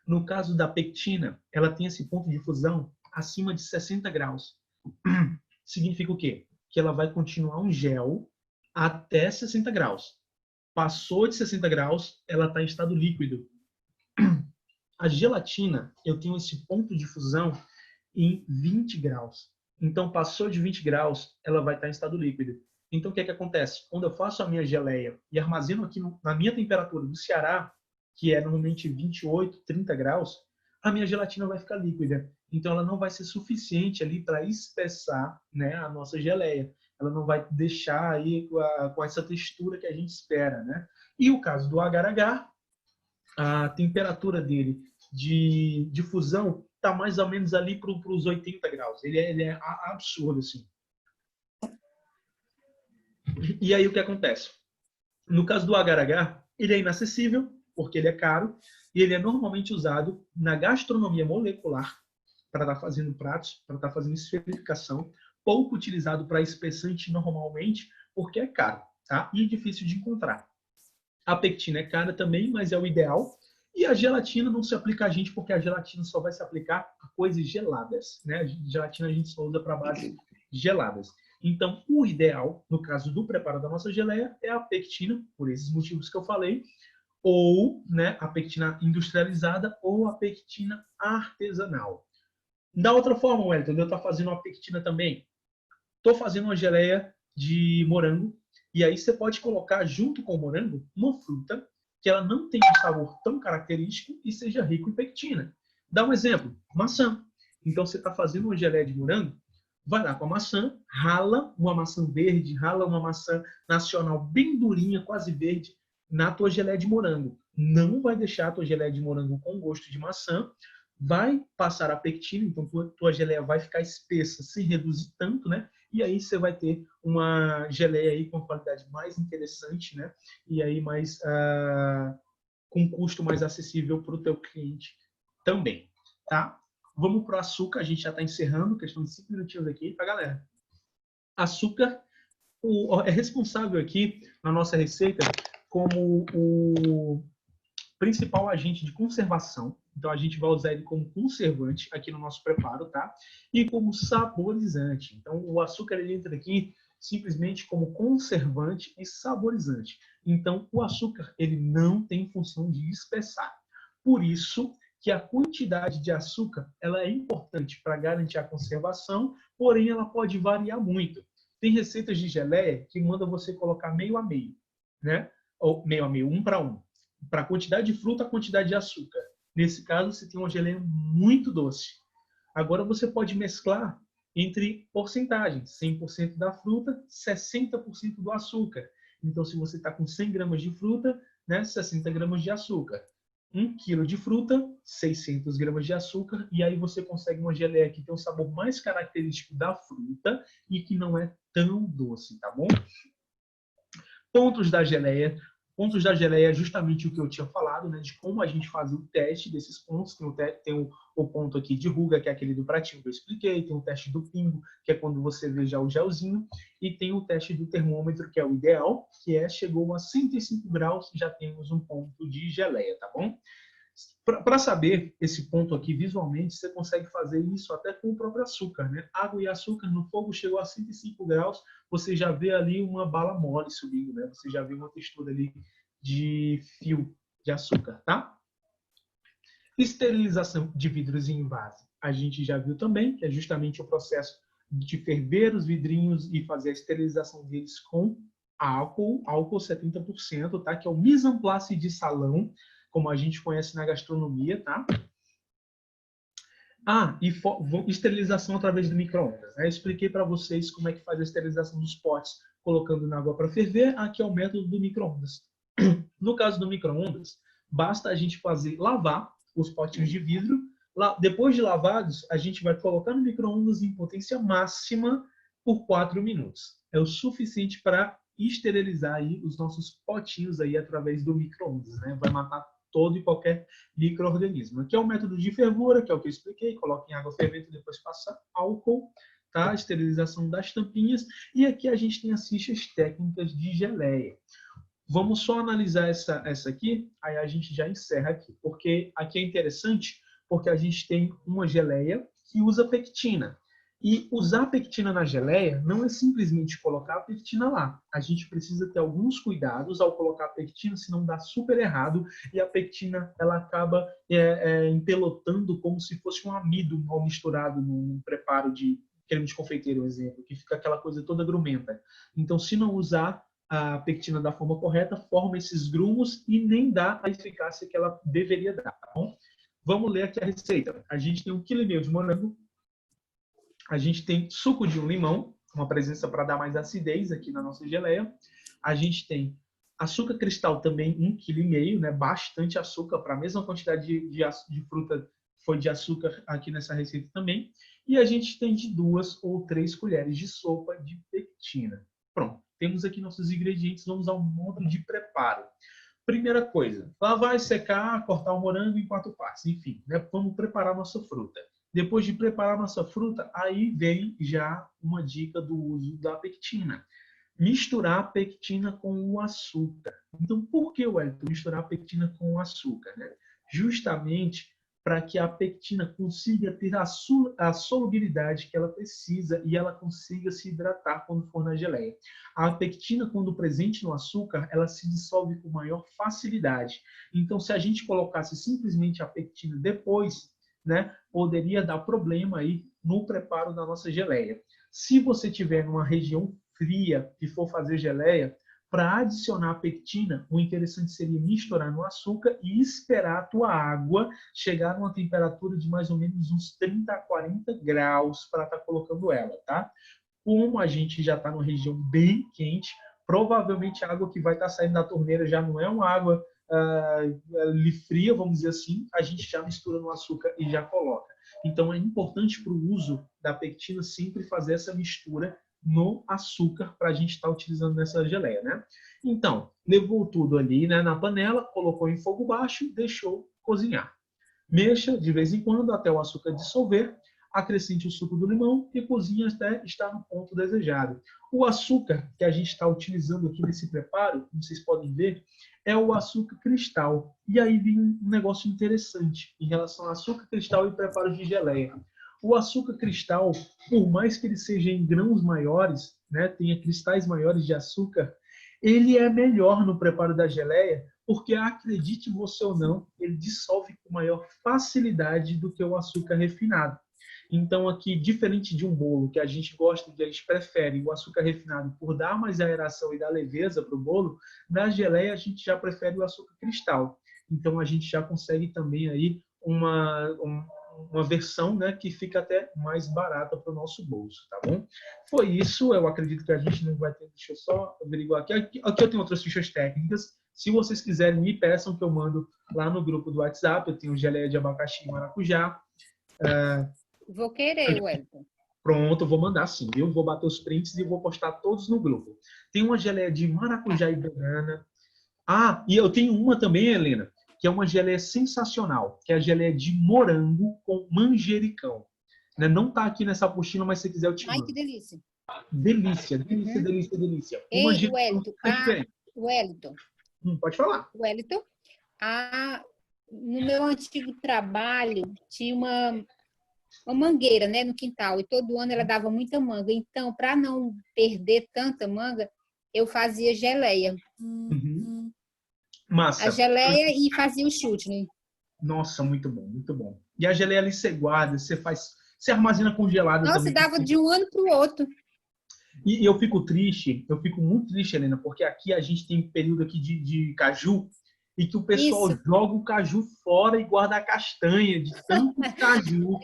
No caso da pectina, ela tem esse ponto de fusão acima de 60 graus. Significa o quê? Que ela vai continuar um gel até 60 graus. Passou de 60 graus, ela está em estado líquido. A gelatina, eu tenho esse ponto de fusão em 20 graus. Então, passou de 20 graus, ela vai estar em estado líquido. Então, o que é que acontece? Quando eu faço a minha geleia e armazeno aqui na minha temperatura do Ceará, que é normalmente 28, 30 graus, a minha gelatina vai ficar líquida. Então, ela não vai ser suficiente ali para espessar, né, a nossa geleia. Ela não vai deixar aí com essa textura que a gente espera, né? E o caso do agar-agar, a temperatura dele de fusão está mais ou menos ali para os 80 graus. Ele é absurdo, assim. E aí o que acontece? No caso do agar-agar, Ele é inacessível, porque ele é caro, e ele é normalmente usado na gastronomia molecular, para estar fazendo pratos, para estar fazendo esferificação, pouco utilizado para espessante normalmente, porque é caro, tá? E é difícil de encontrar. A pectina é cara também, mas é o ideal. E a gelatina não se aplica a gente, porque a gelatina só vai se aplicar a coisas geladas, né? A gelatina a gente só usa para bases geladas. Então, o ideal, no caso do preparo da nossa geleia, é a pectina, por esses motivos que eu falei, ou, né, a pectina industrializada ou a pectina artesanal. Da outra forma, Wellington, eu estou fazendo uma pectina também. Estou fazendo uma geleia de morango, e aí você pode colocar junto com o morango uma fruta que ela não tenha um sabor tão característico e seja rico em pectina. Dá um exemplo, maçã. Então você está fazendo uma geleia de morango, vai lá com a maçã, rala uma maçã verde, rala uma maçã nacional bem durinha, quase verde, na tua geleia de morango. Não vai deixar a tua geleia de morango com gosto de maçã, vai passar a pectina, então tua geleia vai ficar espessa sem reduzir tanto, né? E aí você vai ter uma geleia aí com qualidade mais interessante, né? E aí mais com custo mais acessível para o teu cliente também, tá? Vamos para o açúcar, a gente já está encerrando, questão de 5 minutinhos aqui, tá, galera? Açúcar é responsável aqui na nossa receita como o principal agente de conservação. Então, a gente vai usar ele como conservante aqui no nosso preparo, tá? E como saborizante. Então, o açúcar ele entra aqui simplesmente como conservante e saborizante. Então, o açúcar ele não tem função de espessar. Por isso que a quantidade de açúcar ela é importante para garantir a conservação, porém ela pode variar muito. Tem receitas de geleia que manda você colocar meio a meio, né? Ou meio a meio, 1 para 1. Para a quantidade de fruta, a quantidade de açúcar. Nesse caso, você tem uma geleia muito doce. Agora, você pode mesclar entre porcentagens. 100% da fruta, 60% do açúcar. Então, se você está com 100 gramas de fruta, né, 60 gramas de açúcar. 1 quilo de fruta, 600 gramas de açúcar. E aí você consegue uma geleia que tem um sabor mais característico da fruta e que não é tão doce, tá bom? Pontos da geleia. Pontos da geleia é justamente o que eu tinha falado, né, de como a gente faz o teste desses pontos. Tem o ponto aqui de ruga, que é aquele do pratinho que eu expliquei, tem o teste do pingo, que é quando você vê já o gelzinho, e tem o teste do termômetro, que é o ideal, que é chegou a 105 graus, já temos um ponto de geleia, tá bom? Para saber esse ponto aqui visualmente, você consegue fazer isso até com o próprio açúcar, né? Água e açúcar no fogo chegou a 105 graus, você já vê ali uma bala mole subindo, né? Você já vê uma textura ali de fio de açúcar, tá? Esterilização de vidros em invase. A gente já viu também, que é justamente o processo de ferver os vidrinhos e fazer a esterilização deles com álcool 70%, tá? Que é o mise en place de salão, como a gente conhece na gastronomia, tá? E esterilização através do micro-ondas. Eu expliquei para vocês como é que faz a esterilização dos potes, colocando na água para ferver. Aqui é o método do micro-ondas. No caso do micro-ondas, basta a gente lavar os potinhos de vidro. Depois de lavados, a gente vai colocar no micro-ondas em potência máxima por 4 minutos. É o suficiente para esterilizar aí os nossos potinhos aí através do micro-ondas, né? Vai matar todo e qualquer micro-organismo. Aqui é o método de fervura, que é o que eu expliquei. Coloca em água fervente, depois passa álcool, tá? Esterilização das tampinhas. E aqui a gente tem as fichas técnicas de geleia. Vamos só analisar essa aqui, aí a gente já encerra aqui. Porque aqui é interessante, porque a gente tem uma geleia que usa pectina. E usar a pectina na geleia não é simplesmente colocar a pectina lá. A gente precisa ter alguns cuidados ao colocar a pectina, senão dá super errado e a pectina ela acaba empelotando como se fosse um amido mal misturado num preparo de creme de confeiteiro, por exemplo, que fica aquela coisa toda grumenta. Então, se não usar a pectina da forma correta, forma esses grumos e nem dá a eficácia que ela deveria dar, tá bom? Vamos ler aqui a receita. A gente tem 1,5 kg de morango. A gente tem suco de um limão, uma presença para dar mais acidez aqui na nossa geleia. A gente tem açúcar cristal também, 1,5 kg, né? Bastante açúcar, para a mesma quantidade de fruta foi de açúcar aqui nessa receita também. E a gente tem de 2 ou 3 colheres de sopa de pectina. Pronto, temos aqui nossos ingredientes, vamos ao modo de preparo. primeira coisa, lavar e secar, cortar o morango em 4 partes. Enfim, né? Vamos preparar nossa fruta. Depois de preparar nossa fruta, aí vem já uma dica do uso da pectina. Misturar a pectina com o açúcar. Então, por que, Wellington, misturar a pectina com o açúcar? Né? Justamente para que a pectina consiga ter a solubilidade que ela precisa e ela consiga se hidratar quando for na geleia. A pectina, quando presente no açúcar, ela se dissolve com maior facilidade. Então, se a gente colocasse simplesmente a pectina depois, né, poderia dar problema aí no preparo da nossa geleia. Se você tiver numa região fria e for fazer geleia, para adicionar a pectina, o interessante seria misturar no açúcar e esperar a tua água chegar numa temperatura de mais ou menos uns 30 a 40 graus para estar colocando ela, tá? Como a gente já está numa região bem quente, provavelmente a água que vai estar saindo da torneira já não é uma água fria, vamos dizer assim, a gente já mistura no açúcar e já coloca. Então é importante para o uso da pectina sempre fazer essa mistura no açúcar para a gente estar utilizando nessa geleia, né? Então, levou tudo ali, né, na panela, colocou em fogo baixo e deixou cozinhar. Mexa de vez em quando até o açúcar dissolver, acrescente o suco do limão e cozinhe até estar no ponto desejado. O açúcar que a gente está utilizando aqui nesse preparo, como vocês podem ver, é o açúcar cristal. E aí vem um negócio interessante em relação ao açúcar cristal e preparo de geleia. O açúcar cristal, por mais que ele seja em grãos maiores, né, tenha cristais maiores de açúcar, ele é melhor no preparo da geleia, porque, acredite você ou não, ele dissolve com maior facilidade do que o açúcar refinado. Então, aqui, diferente de um bolo que a gente gosta, que a gente prefere o açúcar refinado por dar mais aeração e dar leveza para o bolo, na geleia a gente já prefere o açúcar cristal. Então, a gente já consegue também aí uma versão, né, que fica até mais barata para o nosso bolso, tá bom? Foi isso, eu acredito que a gente não vai ter... Deixa eu só averiguar aqui. Aqui eu tenho outras fichas técnicas. Se vocês quiserem, me peçam que eu mando lá no grupo do WhatsApp. Eu tenho geleia de abacaxi e maracujá. Vou querer, Wellington. Pronto, vou mandar sim, viu? Vou bater os prints e vou postar todos no grupo. Tem uma geleia de maracujá e banana. Ah, e eu tenho uma também, Helena, que é uma geleia sensacional, que é a geleia de morango com manjericão. Né? Não está aqui nessa apostila, mas se você quiser eu te mando. Ai, que delícia. Delícia, delícia, delícia, delícia. Ei, Wellington, Wellington. Pode falar. Wellington, no meu antigo trabalho, tinha uma mangueira, né, no quintal, e todo ano ela dava muita manga. Então, para não perder tanta manga, eu fazia geleia. Uhum. Massa. A geleia e fazia o chute, né? Nossa, muito bom, muito bom. E a geleia ali você guarda, você armazena congelada. Nossa, também. dava de um ano para o outro. E eu fico muito triste, Helena, porque aqui a gente tem período aqui de caju, e que o pessoal joga o caju fora e guarda a castanha de tanto caju.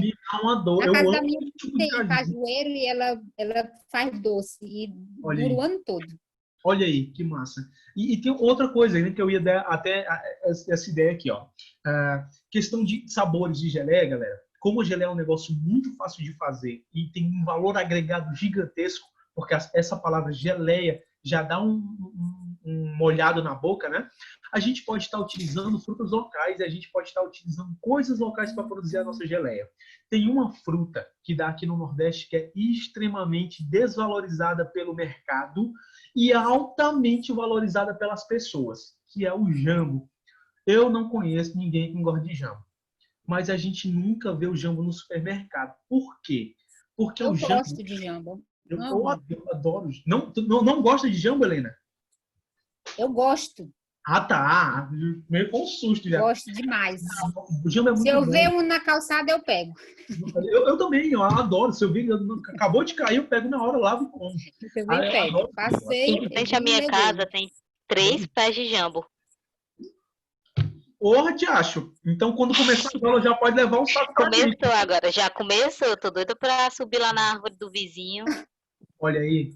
Me dá uma dor. A casa da minha mãe tem cajueiro e ela faz doce e dura o ano todo. Olha aí, que massa. E tem outra coisa ainda que eu ia dar até essa ideia aqui, ó. Questão de sabores de geleia, galera. Como a geleia é um negócio muito fácil de fazer e tem um valor agregado gigantesco, porque essa palavra geleia já dá um molhado na boca, né? A gente pode estar utilizando frutas locais e a gente pode estar utilizando coisas locais para produzir a nossa geleia. Tem uma fruta que dá aqui no Nordeste que é extremamente desvalorizada pelo mercado e altamente valorizada pelas pessoas, que é o jambo. Eu não conheço ninguém que gosta de jambo, mas a gente nunca vê o jambo no supermercado. Por quê? Porque eu o jambo... gosto de jambo. Eu adoro. Não gosta de jambo, Helena? Eu gosto. Ah, tá. Meio com susto já. Gosto demais. O jambo é muito Se eu bom. ver um na calçada, eu pego. Eu também, eu adoro. Se eu ver, acabou de cair, eu pego na hora, lavo e como. Eu também pego. Passei. Em frente à minha casa tem 3 pés de jambo. Porra, te acho. Então, quando começar a aula, já pode levar um saco. Começou agora, já começou. Tô doida pra subir lá na árvore do vizinho. Olha aí.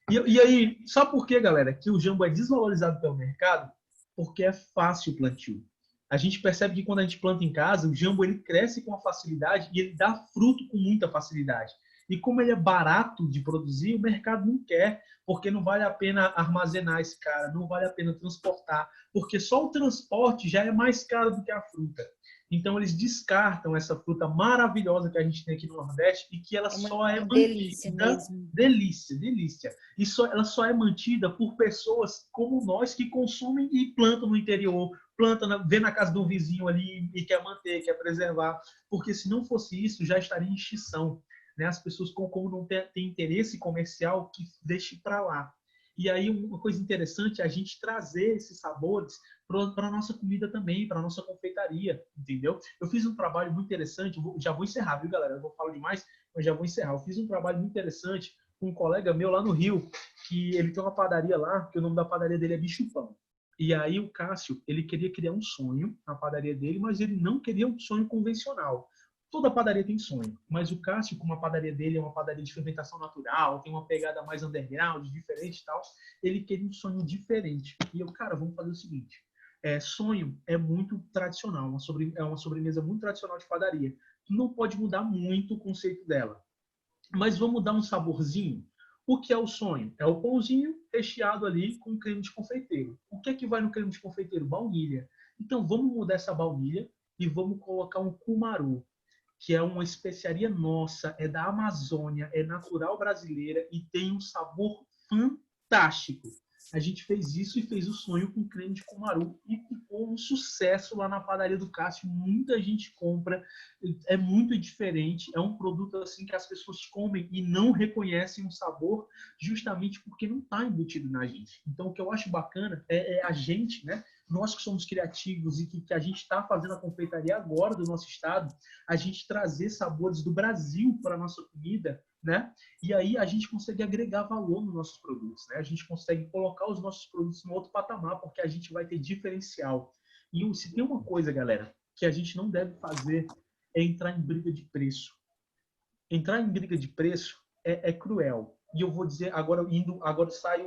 E aí, sabe por quê, galera, que o jambo é desvalorizado pelo mercado? Porque é fácil o plantio. A gente percebe que quando a gente planta em casa, o jambo ele cresce com facilidade e ele dá fruto com muita facilidade. E como ele é barato de produzir, o mercado não quer, porque não vale a pena armazenar esse cara, não vale a pena transportar, porque só o transporte já é mais caro do que a fruta. Então, eles descartam essa fruta maravilhosa que a gente tem aqui no Nordeste e que ela só é delícia mantida... mesmo. Delícia, delícia. E ela só é mantida por pessoas como nós que consomem e plantam no interior, vê na casa do vizinho ali e quer manter, quer preservar. Porque se não fosse isso, já estaria em extinção. Né? As pessoas, como não têm interesse comercial, que deixe para lá. E aí, uma coisa interessante é a gente trazer esses sabores para a nossa comida também, para a nossa confeitaria, entendeu? Eu fiz um trabalho muito interessante, já vou encerrar, viu, galera? Eu vou falar demais, mas já vou encerrar. Eu fiz um trabalho muito interessante com um colega meu lá no Rio, que ele tem uma padaria lá, que o nome da padaria dele é Bicho Pão. E aí o Cássio, ele queria criar um sonho na padaria dele, mas ele não queria um sonho convencional. Toda padaria tem sonho, mas o Cássio, como a padaria dele é uma padaria de fermentação natural, tem uma pegada mais underground, diferente e tal, ele queria um sonho diferente. E eu, cara, vamos fazer o seguinte, sonho é muito tradicional, é uma sobremesa muito tradicional de padaria. Não pode mudar muito o conceito dela, mas vamos dar um saborzinho. O que é o sonho? É o pãozinho recheado ali com creme de confeiteiro. O que é que vai no creme de confeiteiro? Baunilha. Então vamos mudar essa baunilha e vamos colocar um cumaru, que é uma especiaria nossa, é da Amazônia, é natural brasileira e tem um sabor fantástico. A gente fez isso e fez o sonho com creme de cumaru e ficou um sucesso lá na padaria do Cássio. Muita gente compra, é muito diferente, é um produto assim que as pessoas comem e não reconhecem o sabor justamente porque não está embutido na gente. Então, o que eu acho bacana é a gente, né? Nós que somos criativos e que a gente está fazendo a confeitaria agora do nosso estado, a gente trazer sabores do Brasil para a nossa comida, né? E aí a gente consegue agregar valor nos nossos produtos, né? A gente consegue colocar os nossos produtos no outro patamar, porque a gente vai ter diferencial. E se tem uma coisa, galera, que a gente não deve fazer é entrar em briga de preço. Entrar em briga de preço é cruel. E eu vou dizer, agora sai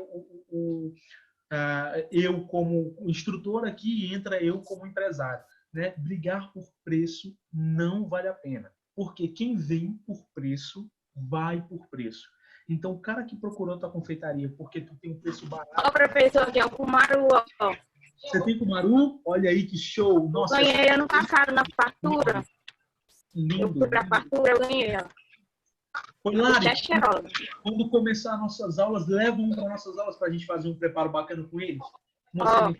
eu como instrutor aqui e entra eu como empresário, né? Brigar por preço não vale a pena, porque quem vem por preço vai por preço. Então, o cara que procurou tua confeitaria porque tu tem um preço barato... Ó, professor, aqui é o cumaru, ó. Você tem cumaru? Olha aí que show! Nossa, Ganhei ano passado na fartura. Lindo. Eu fui pra fartura, eu ganhei ela. Ô, Lari, É cheirosa. quando começar nossas aulas, leva um para nossas aulas para a gente fazer um preparo bacana com eles. Ó.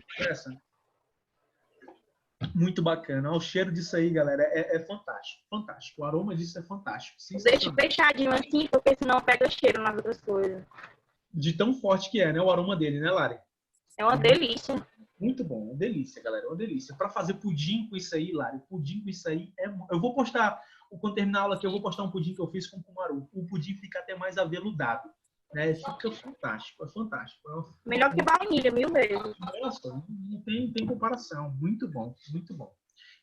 Muito bacana. O cheiro disso aí, galera, é fantástico. Fantástico. O aroma disso é fantástico. Deixa fechadinho assim, porque senão pega cheiro nas outras coisas. De tão forte que é, né? O aroma dele, né, Lari? É uma delícia. Muito bom. Uma delícia, galera. Uma delícia. Para fazer pudim com isso aí, Lari, pudim com isso aí Eu vou postar, quando terminar a aula aqui, eu vou postar um pudim que eu fiz com cumaru. O pudim fica até mais aveludado. Né? Fica fantástico. É fantástico. Melhor que baunilha, 1000 vezes. Nossa, não tem comparação. Muito bom, muito bom.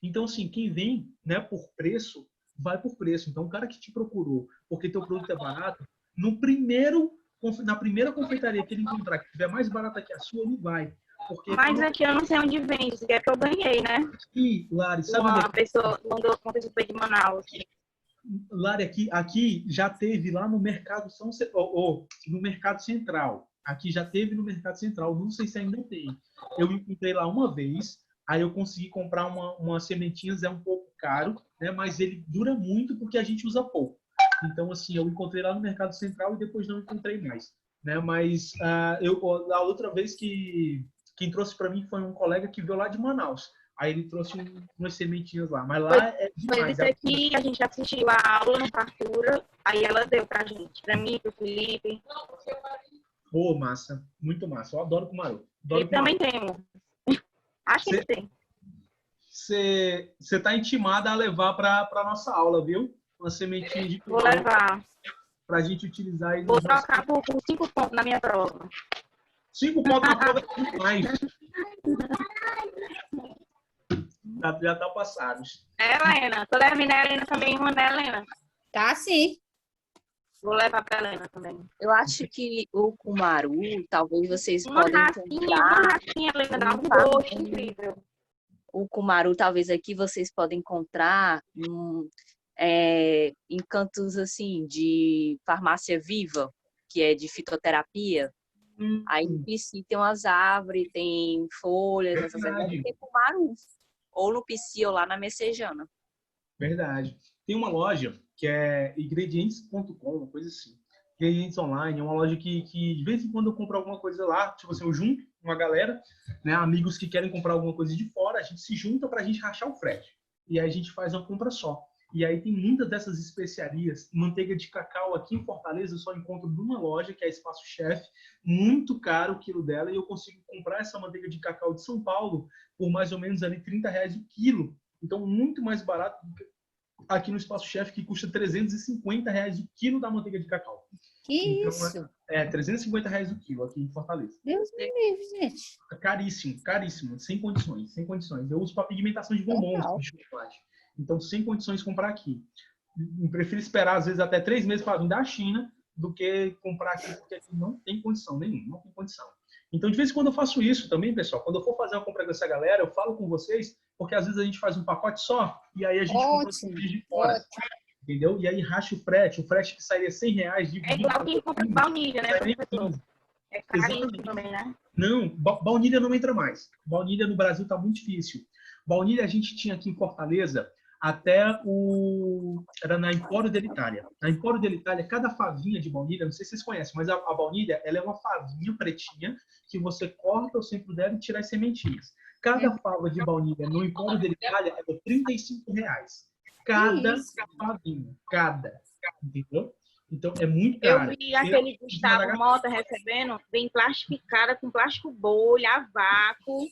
Então, assim, quem vem, né, por preço, vai por preço. Então, o cara que te procurou porque teu produto é barato, na primeira confeitaria que ele encontrar que tiver mais barata que a sua, ele vai. Porque mas aqui eu não sei onde vende, isso é que eu ganhei, né? E, Lari, sabe uma pessoa mandou uma pessoa de Manaus. Lari, aqui já teve lá no Mercado no Mercado Central. Aqui já teve no Mercado Central, não sei se ainda tem. Eu encontrei lá uma vez, aí eu consegui comprar umas sementinhas, é um pouco caro, né? Mas ele dura muito porque a gente usa pouco. Então, assim, eu encontrei lá no Mercado Central e depois não encontrei mais. Né? Mas a outra vez quem trouxe para mim foi um colega que veio lá de Manaus. Aí ele trouxe umas sementinhas lá. Mas lá é demais. Foi isso aqui, a gente assistiu a aula na fartura, aí ela deu pra gente. Pra mim, pro Felipe. Pô, massa. Muito massa. Eu adoro cumaru. Ele também tem. Acho que ele tem. Você tá intimada a levar para nossa aula, viu? Uma sementinha de cumaru. Vou levar. Pra gente utilizar aí. Vou trocar por 5 pontos na minha prova. 5 pontos na prova é demais. Já tá passados. Helena, tô levando a Helena também, uma da Helena. Tá, sim. Vou levar pra Helena também. Eu acho que o cumaru, talvez vocês uma podem encontrar. Uma racinha, Helena, dá um gosto incrível. O cumaru, talvez aqui vocês podem encontrar em cantos assim de farmácia viva, que é de fitoterapia. Aí no Pici tem umas árvores, tem folhas, essas coisas. Deve ter Cumaru. Ou no Pici ou lá na Messejana. Verdade. Tem uma loja que é ingredientes.com, uma coisa assim. Ingredientes Online, é uma loja que de vez em quando eu compro alguma coisa lá, tipo assim, eu junto uma galera, né, amigos que querem comprar alguma coisa de fora, a gente se junta pra gente rachar o frete. E aí a gente faz uma compra só. E aí tem muitas dessas especiarias. Manteiga de cacau aqui em Fortaleza eu só encontro numa loja, que é a Espaço Chef, muito caro o quilo dela, e eu consigo comprar essa manteiga de cacau de São Paulo por mais ou menos ali R$30 o quilo. Então, muito mais barato do que aqui no Espaço Chef, que custa R$350 o quilo da manteiga de cacau. Que então, isso? R$350 o quilo aqui em Fortaleza. Deus me livre, gente. Caríssimo, caríssimo, sem condições, sem condições. Eu uso para pigmentação de bombons, de chocolate. Então, sem condições de comprar aqui. Eu prefiro esperar, às vezes, até 3 meses para vir da China do que comprar aqui, porque aqui não tem condição nenhuma, não tem condição. Então, de vez em quando eu faço isso também, pessoal. Quando eu for fazer uma compra com essa galera, eu falo com vocês, porque às vezes a gente faz um pacote só e aí a gente compra os de fora. Entendeu? E aí racha o frete que sairia R$100 de É igual quem compra baunilha, né, professor? É caríssimo também, né? Não, baunilha não entra mais. Baunilha no Brasil tá muito difícil. Baunilha a gente tinha aqui em Fortaleza era na Empório dell'Italia. Na Empório dell'Italia, cada favinha de baunilha, não sei se vocês conhecem, mas a baunilha, ela é uma favinha pretinha que você corta o centro dela e tira as sementinhas. Cada fava de baunilha no Empório dell'Italia é R$35. Cada favinha. Entendeu? Então, é muito caro. Eu vi aquele Gustavo Mota recebendo, bem plastificada, com plástico bolha, a vácuo,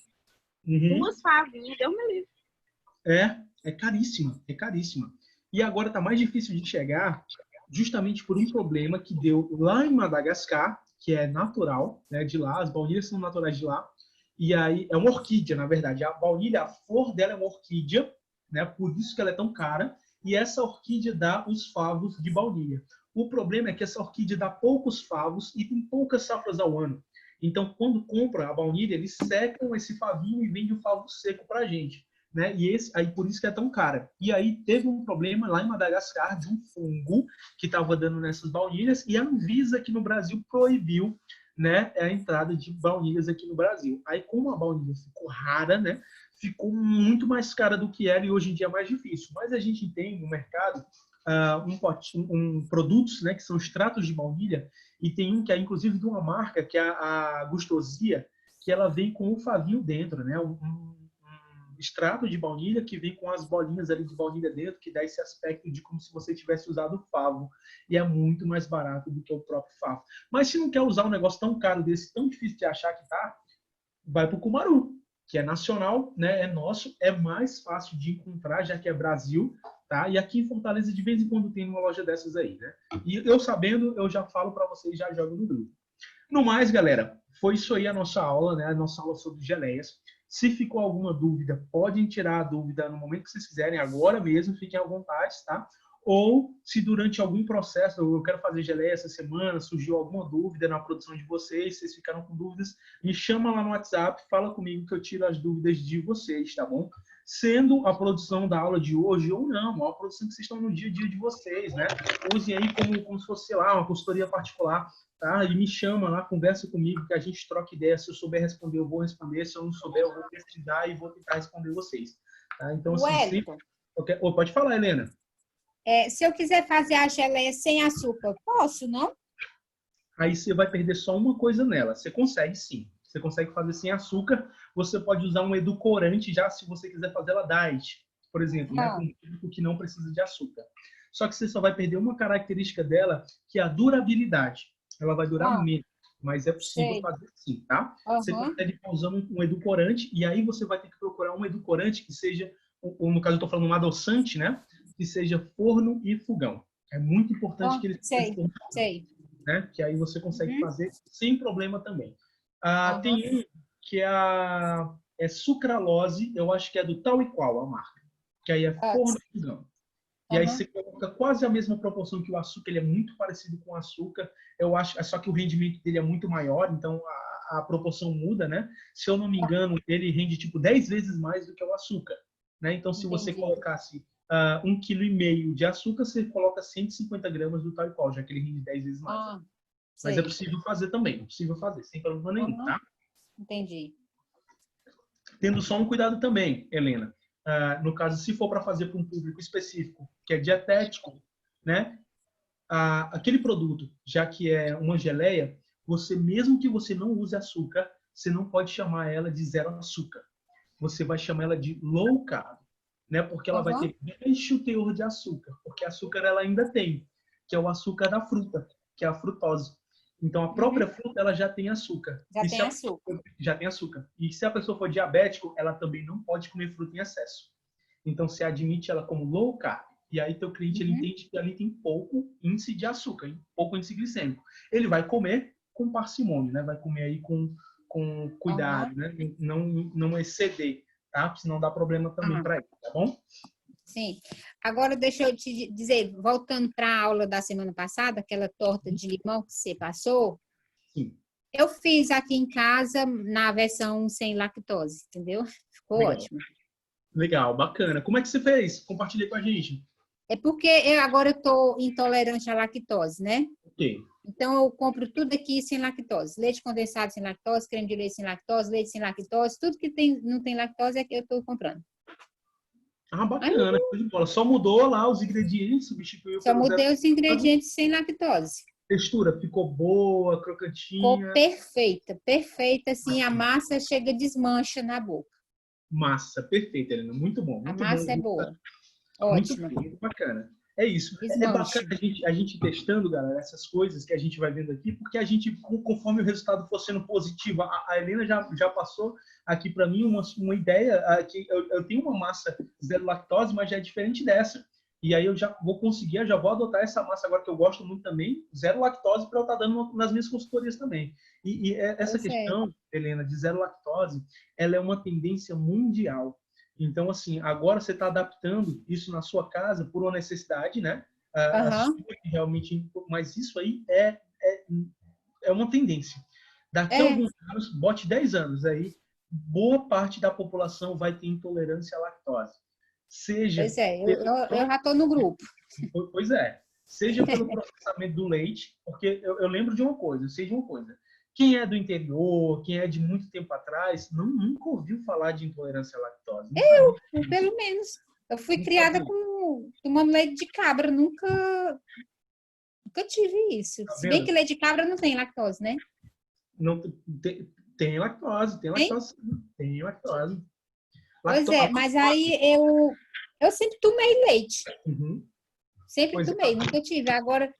2 favinhas, Deus me livre. É caríssima, é caríssima. E agora está mais difícil de chegar justamente por um problema que deu lá em Madagascar, que é natural, né, de lá, as baunilhas são naturais de lá, e aí é uma orquídea, na verdade. A baunilha, a flor dela é uma orquídea, né, por isso que ela é tão cara, e essa orquídea dá os favos de baunilha. O problema é que essa orquídea dá poucos favos e tem poucas safras ao ano. Então, quando compra a baunilha, eles secam esse favinho e vendem o favo seco para a gente. Né? E aí por isso que é tão cara. E aí teve um problema lá em Madagascar de um fungo que estava dando nessas baunilhas e a Anvisa aqui no Brasil proibiu, né, a entrada de baunilhas aqui no Brasil. Aí como a baunilha ficou rara, né, ficou muito mais cara do que era e hoje em dia é mais difícil. Mas a gente tem no mercado produtos, né, que são extratos de baunilha, e tem um que é inclusive de uma marca que é a Gustosia, que ela vem com o favinho dentro, né, extrato de baunilha que vem com as bolinhas ali de baunilha dentro, que dá esse aspecto de como se você tivesse usado o favo. E é muito mais barato do que o próprio favo. Mas se não quer usar um negócio tão caro desse, tão difícil de achar que tá, vai pro Cumaru, que é nacional, né? É nosso, é mais fácil de encontrar, já que é Brasil, tá? E aqui em Fortaleza, de vez em quando, tem uma loja dessas aí, né? E eu sabendo, eu já falo para vocês, já jogo no grupo. No mais, galera, foi isso aí a nossa aula, né? A nossa aula sobre geleias. Se ficou alguma dúvida, podem tirar a dúvida no momento que vocês quiserem, agora mesmo, fiquem à vontade, tá? Ou se durante algum processo, eu quero fazer geleia essa semana, surgiu alguma dúvida na produção de vocês, vocês ficaram com dúvidas, me chama lá no WhatsApp, fala comigo que eu tiro as dúvidas de vocês, tá bom? Sendo a produção da aula de hoje ou não, a produção que vocês estão no dia a dia de vocês, né? Usem aí como se fosse, sei lá, uma consultoria particular, tá? E me chama lá, conversa comigo, que a gente troca ideia. Se eu souber responder, eu vou responder. Se eu não souber, eu vou pesquisar e vou tentar responder vocês. Tá? Então, assim, sempre... Pode falar, Helena. Se eu quiser fazer a geleia sem açúcar, posso, não? Aí você vai perder só uma coisa nela. Você consegue, sim. Você consegue fazer sem açúcar. Você pode usar um edulcorante já, se você quiser fazer ela diet, por exemplo, né? Com um público que não precisa de açúcar. Só que você só vai perder uma característica dela, que é a durabilidade. Ela vai durar menos, mas é possível fazer sim, tá? Você consegue usando um edulcorante, e aí você vai ter que procurar um edulcorante que seja, no caso eu estou falando um adoçante, né? Que seja forno e fogão. É muito importante que ele seja forno, né? Que aí você consegue fazer sem problema também. Tem um que é sucralose, eu acho que é do Tal e Qual a marca, que aí é forno e fogão. E aí você coloca quase a mesma proporção que o açúcar, ele é muito parecido com o açúcar, eu acho, só que o rendimento dele é muito maior, então a proporção muda, né? Se eu não me engano, ele rende tipo 10 vezes mais do que o açúcar, né? Então se você colocasse 1,5 kg de açúcar, você coloca 150 gramas do tal e qual, já que ele rende 10 vezes mais. Mas é possível fazer também, é possível fazer, sem problema nenhum, tá? Entendi. Tendo só um cuidado também, Helena. No caso, se for para fazer para um público específico, que é dietético, né? Aquele produto, já que é uma geleia, você, mesmo que você não use açúcar, você não pode chamar ela de zero açúcar. Você vai chamar ela de low carb, né? Porque ela vai ter baixo teor de açúcar, porque açúcar ela ainda tem, que é o açúcar da fruta, que é a frutose. Então, a própria fruta, ela já tem açúcar. Já tem açúcar. E se a pessoa for diabético, ela também não pode comer fruta em excesso. Então, você admite ela como low carb. E aí, teu cliente, ele entende que ali tem pouco índice de açúcar, pouco índice glicêmico. Ele vai comer com parcimônia, né? Vai comer aí com cuidado, né? Não exceder, tá? Porque senão dá problema também para ele, tá bom? Sim. Agora, deixa eu te dizer, voltando para a aula da semana passada, aquela torta de limão que você passou, sim. Eu fiz aqui em casa na versão sem lactose, entendeu? Ficou ótimo. Legal, bacana. Como é que você fez? Compartilha com a gente. É porque agora eu estou intolerante à lactose, né? Ok. Então, eu compro tudo aqui sem lactose. Leite condensado sem lactose, creme de leite sem lactose, leite sem lactose. Tudo que não tem lactose é que eu estou comprando. Bacana. De bola. Só mudou lá os ingredientes, substituiu. Só mudei os ingredientes sem lactose. Textura ficou boa, crocantinha. Ficou perfeita, perfeita. Assim, a massa chega desmancha na boca. Massa, perfeita, Helena. Muito bom. Muito a massa bom, é boa. Ótima. Muito bacana. É isso. Desmanche. É bacana a gente testando, galera, essas coisas que a gente vai vendo aqui, porque a gente, conforme o resultado for sendo positivo, a Helena já passou aqui para mim uma ideia, que eu tenho uma massa zero lactose, mas já é diferente dessa. E aí eu já vou conseguir, já vou adotar essa massa agora que eu gosto muito também, zero lactose, para eu estar dando nas minhas consultorias também. E essa questão, Helena, de zero lactose, ela é uma tendência mundial. Então, assim, agora você está adaptando isso na sua casa por uma necessidade, né? Realmente, mas isso aí é uma tendência. Daqui a alguns anos, bote 10 anos aí, boa parte da população vai ter intolerância à lactose. Pois é, eu já estou no grupo. Pois é. Seja pelo processamento do leite, porque eu lembro de uma coisa, sei de uma coisa. Quem é do interior, quem é de muito tempo atrás, nunca ouviu falar de intolerância à lactose. Pelo menos. Eu fui criada tomando leite de cabra, nunca tive isso. Tá Se bem que leite de cabra não tem lactose, né? Não, tem lactose, tem lactose. Pois é, mas aí eu sempre tomei leite. Sempre tomei, nunca tive. Agora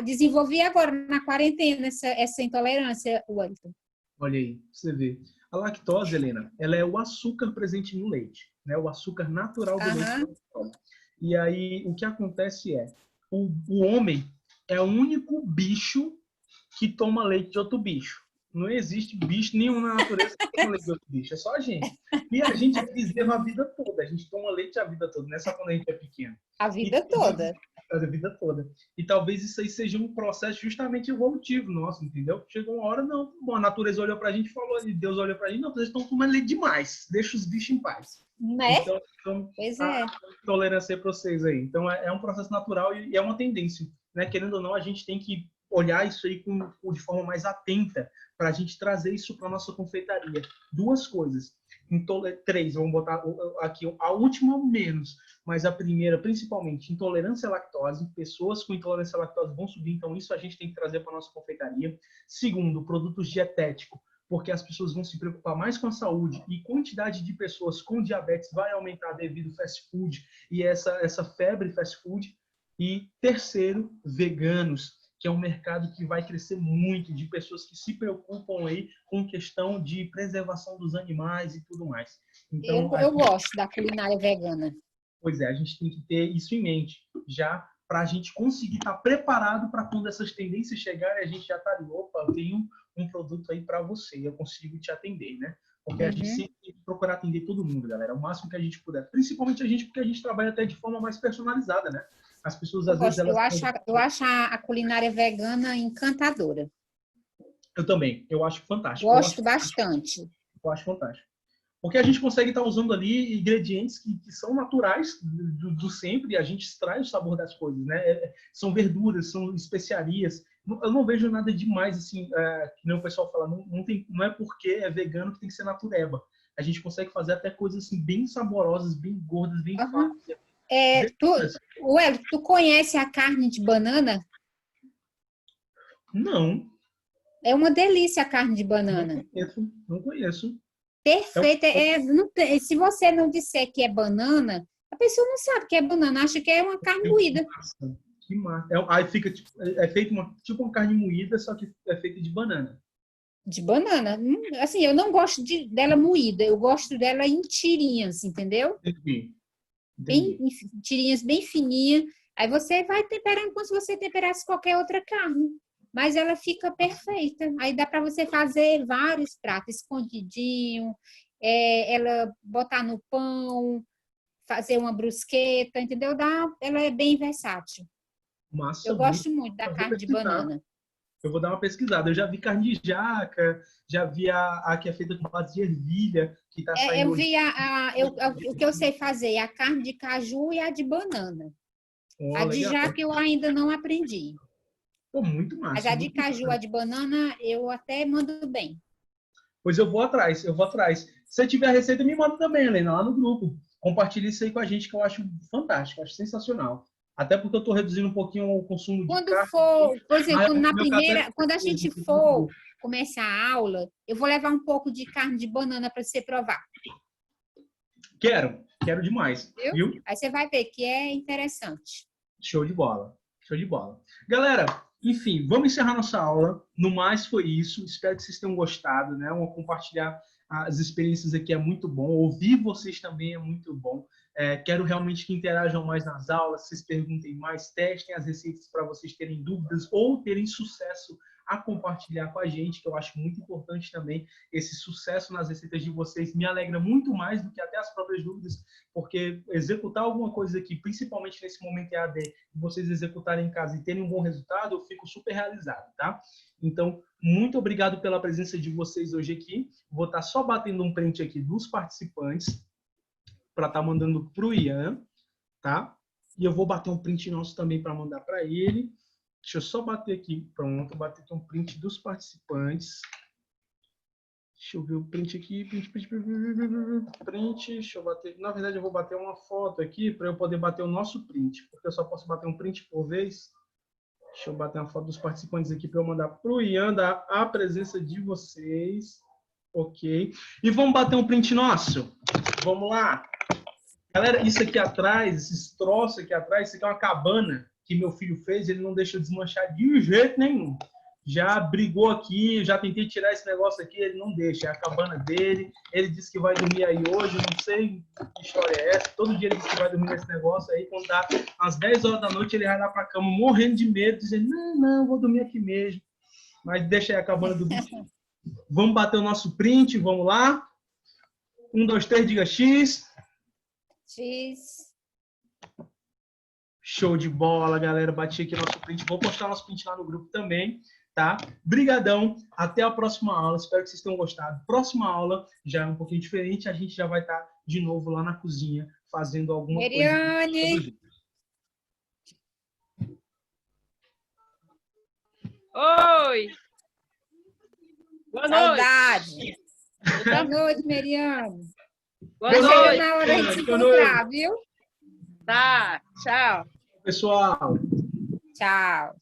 desenvolvi agora na quarentena essa intolerância, Wellington. Olha aí, você vê. A lactose, Helena, ela é o açúcar presente no leite, né? O açúcar natural do leite. E aí, o que acontece o homem é o único bicho que toma leite de outro bicho. Não existe bicho nenhum na natureza que toma leite de outro bicho, é só a gente. E a gente é bezerro a vida toda, a gente toma leite a vida toda, não é só quando a gente é pequeno. A vida toda. A vida toda. E talvez isso aí seja um processo justamente evolutivo nosso, entendeu? Chegou uma hora, não, a natureza olhou pra gente e falou, Deus olhou pra gente, não, vocês estão tomando leite demais, deixa os bichos em paz. Né? Então pois é. Tolerância para vocês aí. Então, é um processo natural e é uma tendência, né? Querendo ou não, a gente tem que olhar isso aí de forma mais atenta para a gente trazer isso para nossa confeitaria. Duas coisas. Três, vamos botar aqui a última menos, mas a primeira principalmente, intolerância à lactose. Pessoas com intolerância à lactose vão subir, então isso a gente tem que trazer para nossa confeitaria. Segundo, produtos dietéticos, porque as pessoas vão se preocupar mais com a saúde e quantidade de pessoas com diabetes vai aumentar devido ao fast food e essa febre fast food. E terceiro, veganos, que é um mercado que vai crescer muito, de pessoas que se preocupam aí com questão de preservação dos animais e tudo mais. Então, eu gosto da culinária vegana. Pois é, a gente tem que ter isso em mente, já para a gente conseguir estar preparado para quando essas tendências chegarem, a gente já está ali, opa, eu tenho um produto aí para você, eu consigo te atender, né? Porque a gente sempre tem que procurar atender todo mundo, galera, o máximo que a gente puder. Principalmente a gente, porque a gente trabalha até de forma mais personalizada, né? As pessoas, às vezes, eu acho a culinária vegana encantadora. Eu também. Eu acho fantástico. Gosto bastante. Eu acho fantástico. Porque a gente consegue estar usando ali ingredientes que são naturais do sempre, e a gente extrai o sabor das coisas, né? São verduras, são especiarias. Eu não vejo nada demais, assim, que nem o pessoal fala, não é porque é vegano que tem que ser natureba. A gente consegue fazer até coisas assim, bem saborosas, bem gordas, bem fáceis. Tu conhece a carne de banana? Não. É uma delícia a carne de banana. Não conheço. Perfeita. Se você não disser que é banana, a pessoa não sabe que é banana, acha que é uma carne moída. Que massa. Aí fica feito tipo uma carne moída, só que é feita de banana. De banana. Assim, eu não gosto dela moída, eu gosto dela em tirinhas, entendeu? Entendi. Tirinhas bem fininhas. Aí você vai temperando como se você temperasse qualquer outra carne. Mas ela fica perfeita. Aí dá para você fazer vários pratos, escondidinho, ela botar no pão, fazer uma brusqueta, entendeu? Ela é bem versátil. Massa, eu gosto muito da carne de banana. Eu vou dar uma pesquisada. Eu já vi carne de jaca, já vi a que é feita com base de ervilha, que tá saindo... Eu vi o que eu sei fazer, a carne de caju e a de banana. A de jaca eu ainda não aprendi. Pô, muito massa. Mas a de caju, a de banana, eu até mando bem. Pois eu vou atrás. Se você tiver a receita, me manda também, Helena, lá no grupo. Compartilhe isso aí com a gente, que eu acho fantástico, acho sensacional. Até porque eu estou reduzindo um pouquinho o consumo de carne. Por exemplo, quando a gente for começar a aula, eu vou levar um pouco de carne de banana para você provar. Quero demais. Viu? Aí você vai ver que é interessante. Show de bola. Galera, enfim, vamos encerrar nossa aula. No mais foi isso. Espero que vocês tenham gostado, né? Compartilhar as experiências aqui é muito bom. Ouvir vocês também é muito bom. Quero realmente que interajam mais nas aulas, vocês perguntem mais, testem as receitas para vocês terem dúvidas ou terem sucesso a compartilhar com a gente, que eu acho muito importante também. Esse sucesso nas receitas de vocês me alegra muito mais do que até as próprias dúvidas, porque executar alguma coisa aqui, principalmente nesse momento EAD, vocês executarem em casa e terem um bom resultado, eu fico super realizado, tá? Então, muito obrigado pela presença de vocês hoje aqui. Vou estar só batendo um print aqui dos participantes para estar mandando para o Ian, tá? E eu vou bater um print nosso também para mandar para ele. Deixa eu só bater aqui. Pronto, bater aqui um print dos participantes. Deixa eu ver o print aqui. Print. Deixa eu bater. Na verdade, eu vou bater uma foto aqui para eu poder bater o nosso print, porque eu só posso bater um print por vez. Deixa eu bater uma foto dos participantes aqui para eu mandar para o Ian dar a presença de vocês. Ok. E vamos bater um print nosso? Vamos lá. Galera, isso aqui atrás, esses troços aqui atrás, isso aqui é uma cabana que meu filho fez, ele não deixa desmanchar de jeito nenhum. Já brigou aqui, já tentei tirar esse negócio aqui, ele não deixa, é a cabana dele, ele disse que vai dormir aí hoje, eu não sei que história é essa, todo dia ele diz que vai dormir nesse negócio aí, quando dá às 10 horas da noite, ele vai lá pra cama morrendo de medo, dizendo, não, vou dormir aqui mesmo. Mas deixa aí a cabana do bicho. Vamos bater o nosso print, vamos lá. 1, 2, 3, diga X. X. Show de bola, galera. Bati aqui nosso print. Vou postar nosso print lá no grupo também, tá? Brigadão. Até a próxima aula. Espero que vocês tenham gostado. Próxima aula já é um pouquinho diferente. A gente já vai estar de novo lá na cozinha fazendo alguma Mariane. coisa. Oi! Boa Saudade. Boa noite, Mariane. Boa noite. Na hora de se encontrar, viu? Tá, tchau. Pessoal. Tchau.